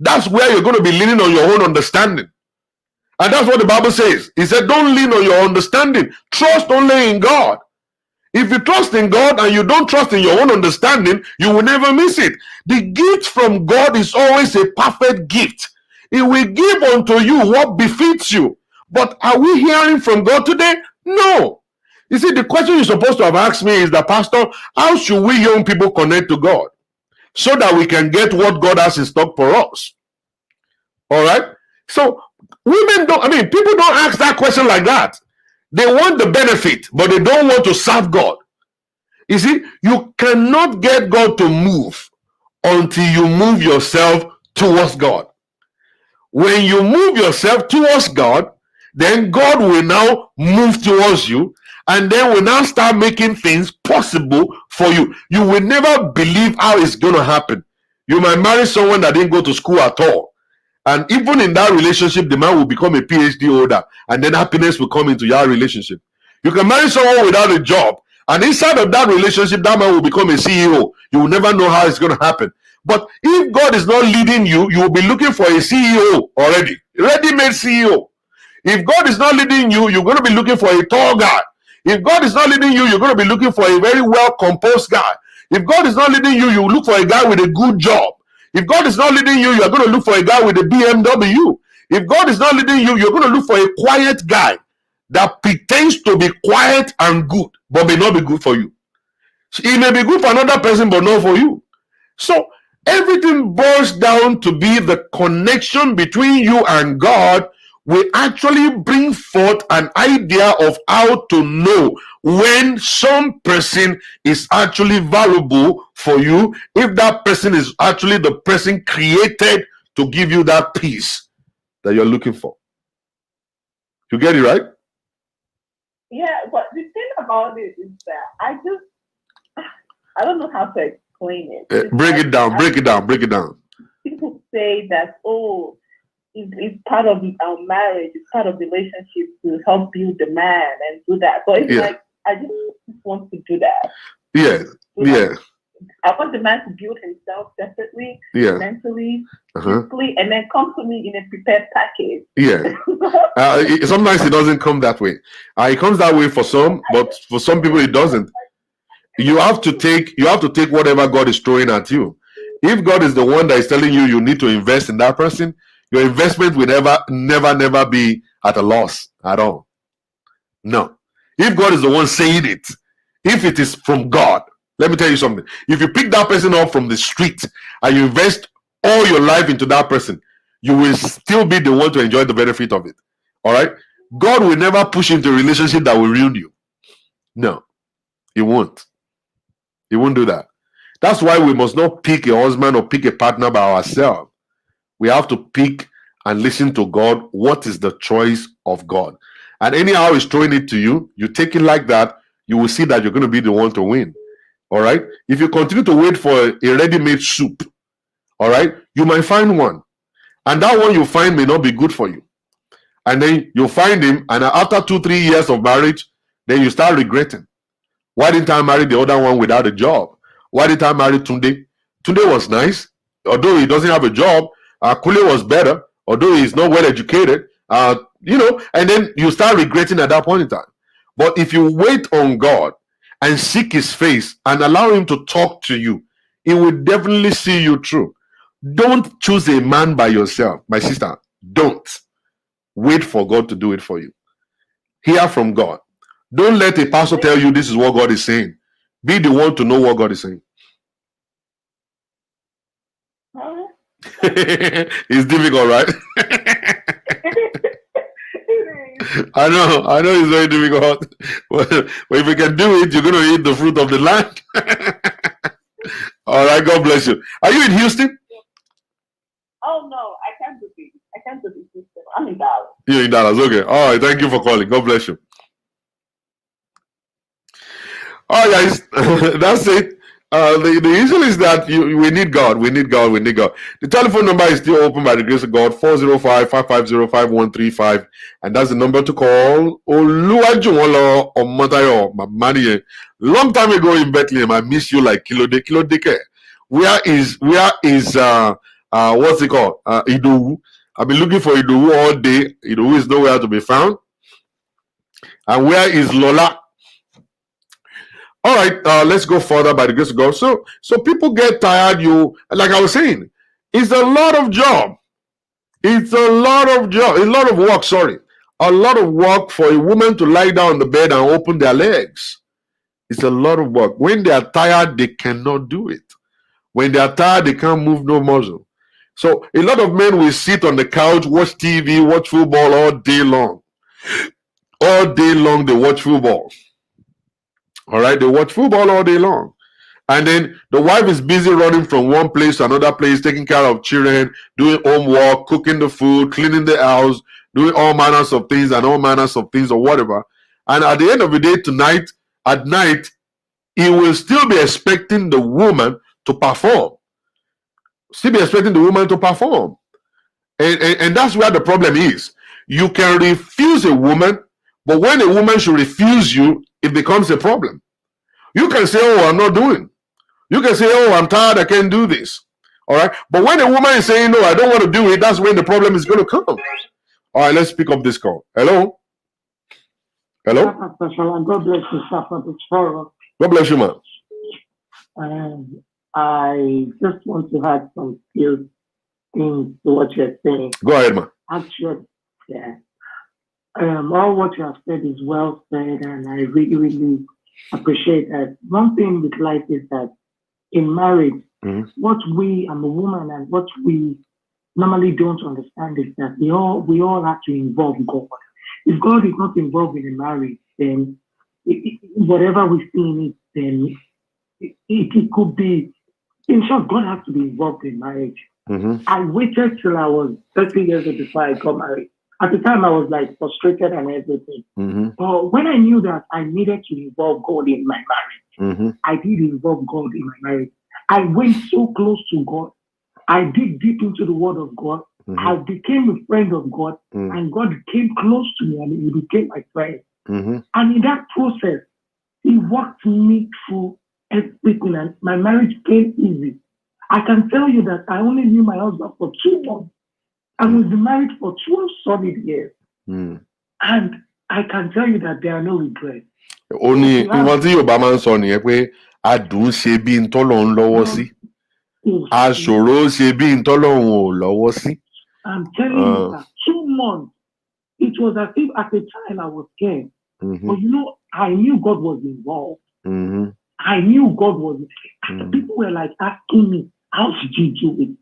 that's where you're going to be leaning on your own understanding. And that's what the Bible says. He said, don't lean on your understanding. Trust only in God. If you trust in God and you don't trust in your own understanding, you will never miss it. The gift from God is always a perfect gift. He will give unto you what befits you. But are we hearing from God today? No. You see, the question you're supposed to have asked me is that, Pastor, how should we young people connect to God so that we can get what God has in stock for us? All right? So people don't ask that question like that. They want the benefit, but they don't want to serve God. You see, you cannot get God to move until you move yourself towards God. When you move yourself towards God, then God will now move towards you, and then will now start making things possible for you. You will never believe how it's going to happen. You might marry someone that didn't go to school at all. And even in that relationship, the man will become a PhD holder, and then happiness will come into your relationship. You can marry someone without a job, and inside of that relationship, that man will become a CEO. You will never know how it's going to happen. But if God is not leading you, you will be looking for a CEO already, ready-made CEO. If God is not leading you, you're going to be looking for a tall guy. If God is not leading you, you're going to be looking for a very well-composed guy. If God is not leading you, you look for a guy with a good job. If God is not leading you, you're going to look for a guy with a BMW. If God is not leading you, you're going to look for a quiet guy that pretends to be quiet and good, but may not be good for you. He may be good for another person, but not for you. So everything boils down to be the connection between you and God will actually bring forth an idea of how to know when some person is actually valuable for you, if that person is actually the person created to give you that peace that you're looking for. You get it, right? Yeah, but the thing about it is that I don't know how to explain it. Break it down. People say that, it's part of our marriage, it's part of the relationship to help build the man and do that. But it's like, I just want to do that. Yeah. I want the man to build himself separately, mentally, physically, and then come to me in a prepared package. Yeah. Sometimes it doesn't come that way. It comes that way for some, but for some people it doesn't. You have to take whatever God is throwing at you. If God is the one that is telling you you need to invest in that person, your investment will never be at a loss at all. No. If God is the one saying it, if it is from God, let me tell you something. If you pick that person up from the street and you invest all your life into that person, you will still be the one to enjoy the benefit of it. All right? God will never push into a relationship that will ruin you. No, He won't. He won't do that. That's why we must not pick a husband or pick a partner by ourselves. We have to pick and listen to God. What is the choice of God? And anyhow He's throwing it to you, you take it like that, you will see that you're going to be the one to win. All right? If you continue to wait for a ready-made soup, all right, you might find one. And that one you find may not be good for you. And then you find him, and after 2-3 years of marriage, then you start regretting. Why didn't I marry the other one without a job? Why didn't I marry Tunde? Tunde was nice. Although he doesn't have a job, Kule was better. Although he's not well educated, and then you start regretting at that point in time. But if you wait on God and seek His face and allow Him to talk to you, He will definitely see you through. Don't choose a man by yourself, my sister. Don't. Wait for God to do it for you. Hear from God. Don't let a pastor tell you this is what God is saying. Be the one to know what God is saying. It's difficult, right? I know it's very difficult. But if you can do it, you're going to eat the fruit of the land. All right, God bless you. Are you in Houston? Oh no, I can't do this. I can't do this. I'm in Dallas. You're in Dallas, okay. All right, thank you for calling. God bless you. All right, guys, that's it. The issue is that we need God. We need God. We need God. The telephone number is still open by the grace of God, 405-550-5135. And that's the number to call. Oluwajuwonlo Omotayo, my money. Long time ago in Bethlehem, I miss you like Kilo Deke. Where is what's it called? Idowu. I've been looking for Idowu all day. Idowu is nowhere to be found. And where is Lola? All right, let's go further by the grace of God. So people get tired. Like I was saying, it's a lot of job. It's a lot of job. A lot of work. Sorry, a lot of work for a woman to lie down on the bed and open their legs. It's a lot of work. When they are tired, they cannot do it. When they are tired, they can't move no muscle. So a lot of men will sit on the couch, watch TV, watch football all day long. All day long, they watch football. All right, they watch football all day long. And then the wife is busy running from one place to another place, taking care of children, doing homework, cooking the food, cleaning the house, doing all manners of things or whatever. And at the end of the day, at night, he will still be expecting the woman to perform. And that's where the problem is. You can refuse a woman, but when a woman should refuse you, it becomes a problem. You can say, oh, I'm not doing. You can say, oh, I'm tired, I can't do this. All right. But when a woman is saying, no, I don't want to do it, that's when the problem is going to come. All right, let's pick up this call. Hello? Hello? God bless you, sir, for this forum. God bless you, man. I just want to add some few things to what you're saying. Go ahead, man. Actually, yeah. All what you have said is well said, and I really, really appreciate that. One thing with life is that in marriage, what we and the woman and what we normally don't understand is that we all have to involve God. If God is not involved in a marriage, then whatever we see in it, then it could be. In short, God has to be involved in marriage. I waited till I was 30 years old before I got married. At the time, I was like frustrated and everything. But when I knew that I needed to involve God in my marriage, I did involve God in my marriage. I went so close to God. I dig deep into the Word of God. I became a friend of God, and God came close to me, and He became my friend. And in that process, He walked me through everything, and my marriage came easy. I can tell you that I only knew my husband for 2 months. I was married for 12 solid years. And I can tell you that there are no regrets. Only ìwọ̀n tí Yorùbá máa ń sọ nìyẹn pé adùn ṣe bí n tọ́lọ́run lọ́wọ́ sí. Aṣòro ṣe bí n tọ́lọ́run ò lọ́wọ́ sí. I'm telling you that 2 months, it was as if at the time I was scared. But you know, I knew God was involved. I knew God was. People were like asking me, how did you do it?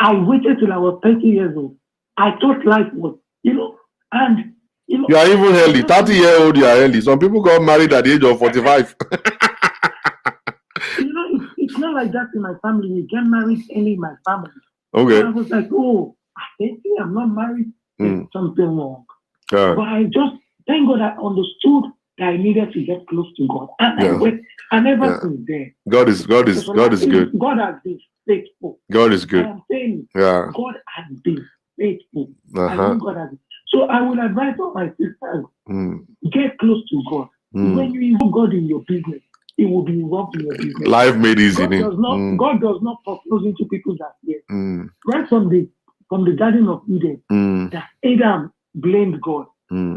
I waited till I was 30 years old. I thought life was, and you are even early. 30-year-old, you are early. Some people got married at the age of 45. It's not like that in my family. We get married early in my family. Okay. And I was like, oh, I'm not married. There's something wrong. But I just, thank God, I understood that I needed to get close to God. And I went, and ever since then. God is good. God has been faithful. God is good. I'm saying, God has been faithful. I know God has been. So I will advise all my sisters, get close to God. When you involve God in your business, He will be involved in your business. Life made easy. God does not foreclose into people's affairs. Right from the Garden of Eden, that Adam blamed God.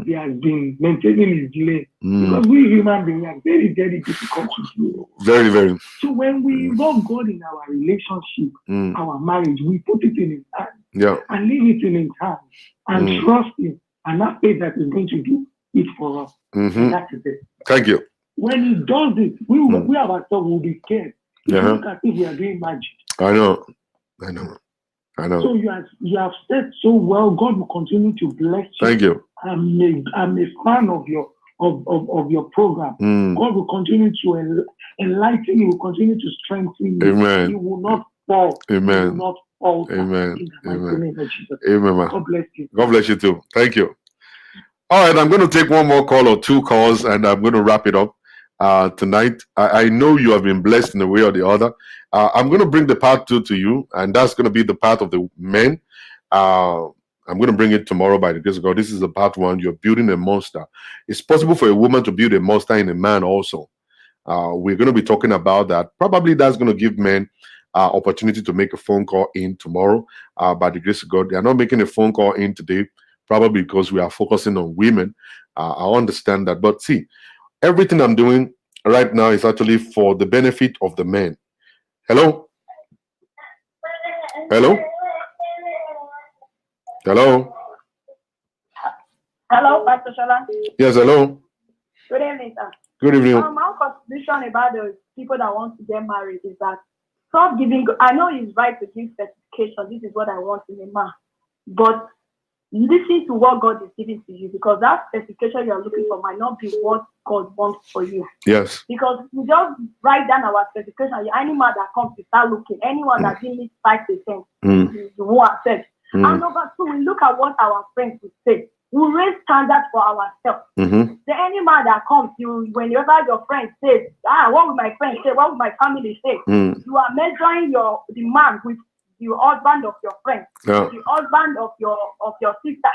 he has been maintaining his lane. Because we human beings are very, very difficult to do. Very, very. So when we involve God in our relationship, our marriage, we put it in his hands and leave it in his hands and trust him and not faith that he's going to do it for us. And that is it. Thank you. When he does it, we ourselves will be scared. Look as if we are doing magic. I know. So you have said so well. God will continue to bless you. Thank you. I'm a fan of your program. God will continue to enlighten you. Will continue to strengthen you. Amen. You will not fall. Amen. You will not fall. Amen. Amen. Amen. God bless you. God bless you too. Thank you. All right, I'm going to take one more call or two calls, and I'm going to wrap it up tonight. I know you have been blessed in a way or the other. I'm going to bring the part 2 to you, and that's going to be the part of the men. I'm going to bring it tomorrow by the grace of God. This is the part 1. You're building a monster. It's possible for a woman to build a monster in a man also. We're going to be talking about that. Probably that's going to give men opportunity to make a phone call in tomorrow by the grace of God. They are not making a phone call in today, probably because we are focusing on women. I understand that. But see, everything I'm doing right now is actually for the benefit of the men. Hello? Hello? Hello? Hello, Pastor Shola. Yes, hello. Good evening, sir. Good evening. My contribution about the people that want to get married is that stop giving. I know it's right to give specification. This is what I want in a man, but listen to what God is giving to you, because that specification you are looking for might not be what God wants for you. Yes. Because we just write down our specification. Any man that comes to start looking, anyone that didn't meet 5%, you won't accept. And number 2, we look at what our friends would say. We raise standards for ourselves. The any man that comes, whenever your friend says, what will my friend say? What will my family say? You are measuring the man with the husband of your friend, the husband of your sister.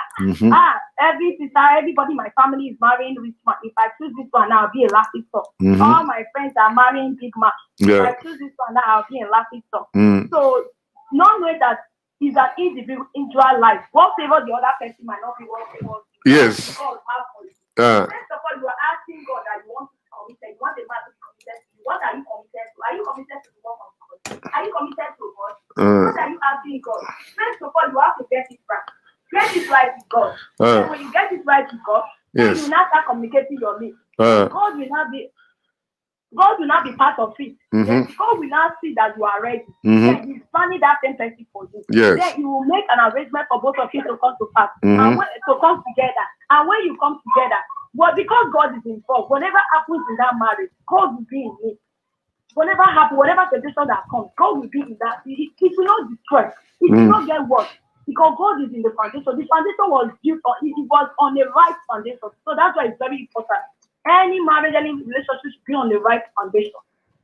Every sister, everybody in my family is marrying rich man. If I choose this one, I'll be a laughing stock. All my friends are marrying big man. If I choose this one, I'll be a laughing stock. So, not knowing that is an individual life. What favor the other person might not be what favors you. Yes. God has for you. First of all, you are asking God that you want to be committed. You want a man to be committed to you. What are you committed to? Are you committed to the work of God? Are you committed to God? What are you asking God? First of all, you have to get it right. Get it right with God. So when you get it right with God, then you will not start communicating your needs. God will not be part of it. Then God will not see that you are ready. Then He's planning that same person for you. Then He will make an arrangement for both of you to come to pass and to come together. And when you come together, well, because God is involved, whatever happens in that marriage, God will be in it. Whatever happens, whatever situation that comes, God will be in that. It will not destroy. It will not get worse. Because God is in the foundation. The foundation was built on, it was on the right foundation. So that's why it's very important. Any marriage, any relationship should be on the right foundation.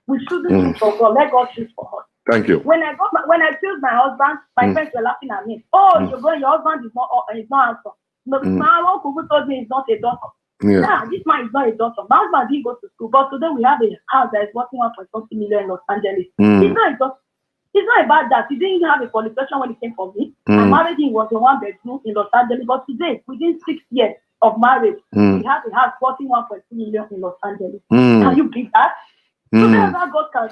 We shouldn't choose for God. Let God choose for us. Thank you. When I choose my husband, my friends were laughing at me. Oh, your husband is not handsome. No, my uncle who told me he's not a doctor. This man is not a doctor. My husband didn't go to school, but today we have a house that is worth 1.something million in Los Angeles. He's not a doctor. It's not about that. He didn't even have a qualification when he came for me. I married him, was a 1-bedroom in Los Angeles. But today, within 6 years of marriage, we have a house worth 1.2 million in Los Angeles. Can you beat that? So that's how God can.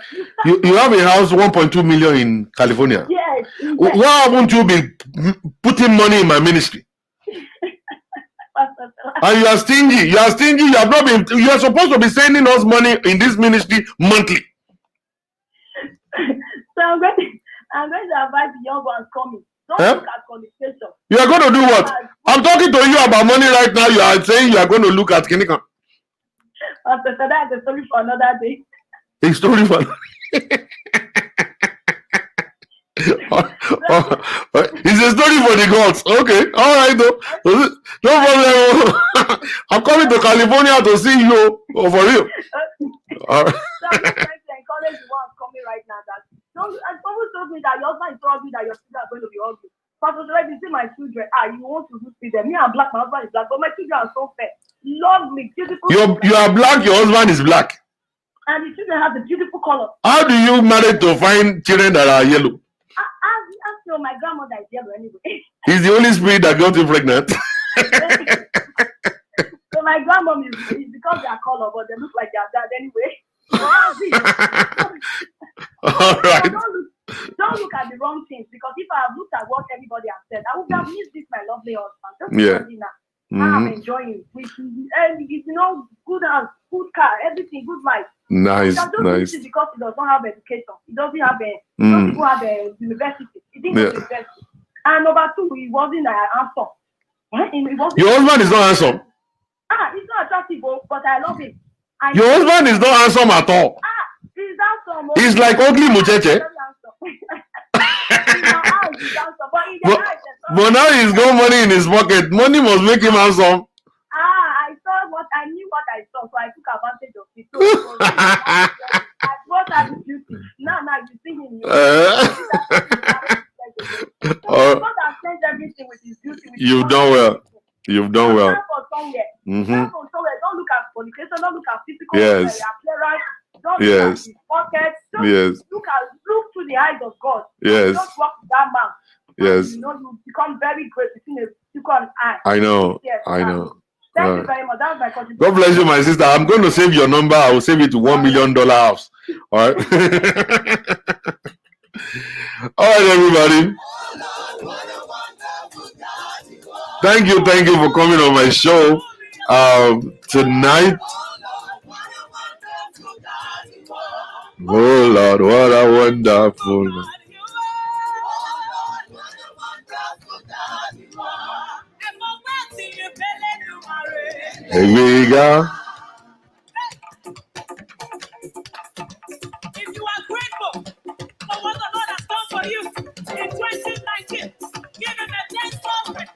You have a house 1.2 million in California. Yes. Why haven't you been putting money in my ministry? And you are stingy. You are stingy. You have not been. You are supposed to be sending us money in this ministry monthly. So I'm going to advise the young ones coming. Don't look at qualification. You are going to do what? I'm talking to you about money right now. You are saying you are going to look at Kinikan. Pastor, that's a story for another day. A story for it's a story for the gods. Okay. All right, though. No problem. I'm coming to California to see you. Oh, for real. All right. So I'm just trying to encourage the ones coming right now that someone told me that your husband is so ugly that your children are going to be ugly. Pastor, you see my children. You want to see them. Me, I'm black. My husband is black. But my children are so fair. Lovely, beautiful. You are black. Your husband is black. And the children have the beautiful color. How do you manage to find children that are yellow? My grandmother is yellow anyway. He's the Holy Spirit that got you pregnant. grandmom is because they are color, but they look like their dad anyway. All right. Don't look at the wrong things, because if I have looked at what everybody has said, I would have missed this my lovely husband. Just dinner. I'm enjoying it. And good house, good car, everything, good life. Nice. Because he does not have education. He doesn't have doesn't even have a university. He didn't go to university. And number two, he wasn't handsome. Your husband is not handsome. He's not attractive, but I love him. Your husband is not handsome at all. He's handsome. He's like ugly mucheche. But now he's got money in his pocket. Money must make him handsome. I knew what I saw, so I took advantage of it. So I brought out the beauty. Now you see him. God has changed everything with his beauty. You've done well. You've done well. Don't look at fornication. Don't look at physical appearance. Don't look at his pocket. Look through the eyes of God. Yes. Don't walk with that man. Yes. You become very great between a physical and eye. I know. Yes, I know. Thank you very much. That was my contribution. God bless you, my sister. I'm going to save your number. I will save it to $1 million house. All right. All right, everybody. Thank you for coming on my show tonight. Oh Lord, what a wonderful. Here we go. If you are grateful for what the Lord has done for you in 2019, give him a thanks offering.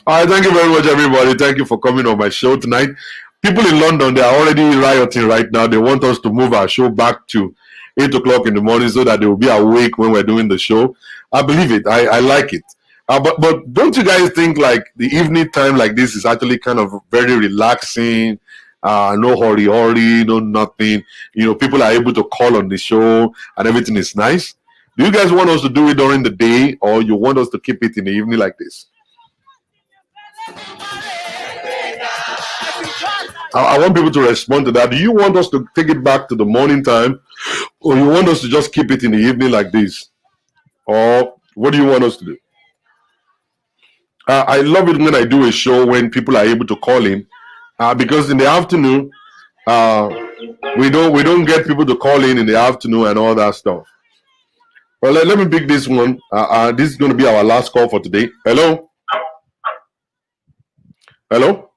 All right, thank you very much, everybody. Thank you for coming on my show tonight. People in London, they are already rioting right now. They want us to move our show back to 8 o'clock in the morning so that they will be awake when we're doing the show. I believe it. I like it. But don't you guys think like the evening time like this is actually kind of very relaxing? No hurry, no nothing. People are able to call on the show and everything is nice. Do you guys want us to do it during the day, or you want us to keep it in the evening like this? I want people to respond to that. Do you want us to take it back to the morning time, or you want us to just keep it in the evening like this? Or what do you want us to do? I love it when I do a show when people are able to call in, because in the afternoon, we don't get people to call in the afternoon and all that stuff. Well, let me pick this one. This is going to be our last call for today. Hello? Hello?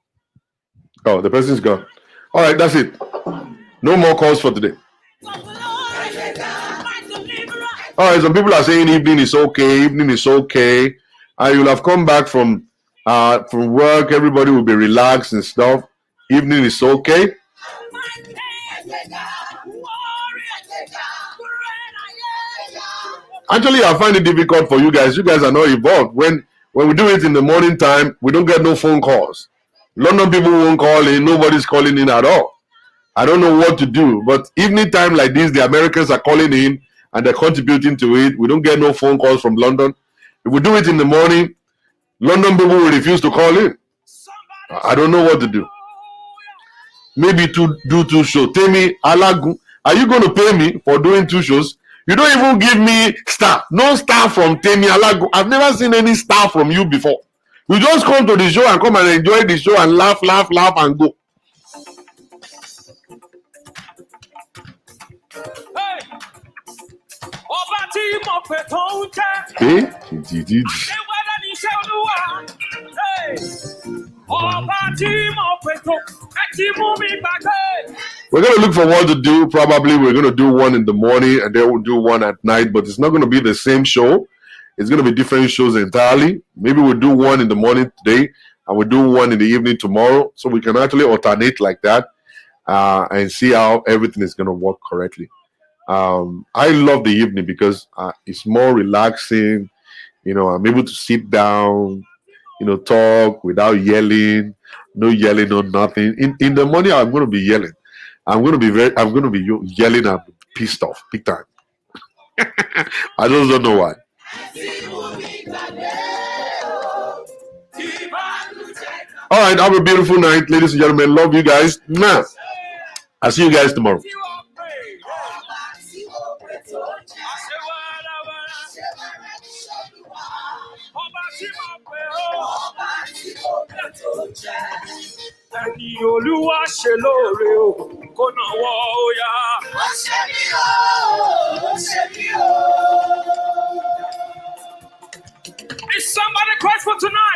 Oh, the person's gone. All right, that's it. No more calls for today. All right, some people are saying evening is okay. Evening is okay. You'll have come back from work. Everybody will be relaxed and stuff. Evening is okay. Actually, I find it difficult for you guys. You guys are not involved. When we do it in the morning time, we don't get no phone calls. London people won't call in. Nobody's calling in at all. I don't know what to do. But evening time like this, the Americans are calling in and they're contributing to it. We don't get no phone calls from London. If we do it in the morning, London people will refuse to call in. I don't know what to do. Maybe to do 2 shows. Tell me, Alagu, are you going to pay me for doing 2 shows? You don't even give me star. No star from Temi Alagu. I've never seen any star from you before. You just come to the show and come and enjoy the show and laugh and go. Hey. We're going to look for what to do. Probably we're going to do one in the morning and then we'll do one at night, but it's not going to be the same show. It's going to be different shows entirely. Maybe we'll do one in the morning today and we'll do one in the evening tomorrow, so we can actually alternate like that and see how everything is going to work correctly. I love the evening because it's more relaxing. I'm able to sit down, talk without yelling. No yelling, no nothing. In the morning, I'm going to be yelling. I'm going to be yelling and pissed off big time. I just don't know why. All right, have a beautiful night, ladies and gentlemen. Love you guys. Nah. I'll see you guys tomorrow. Ẹni Olúwa ṣe lóore o, kó náwó ó yá. Ó ṣe mí o, ó ṣe mí o. Is somebody grateful tonight?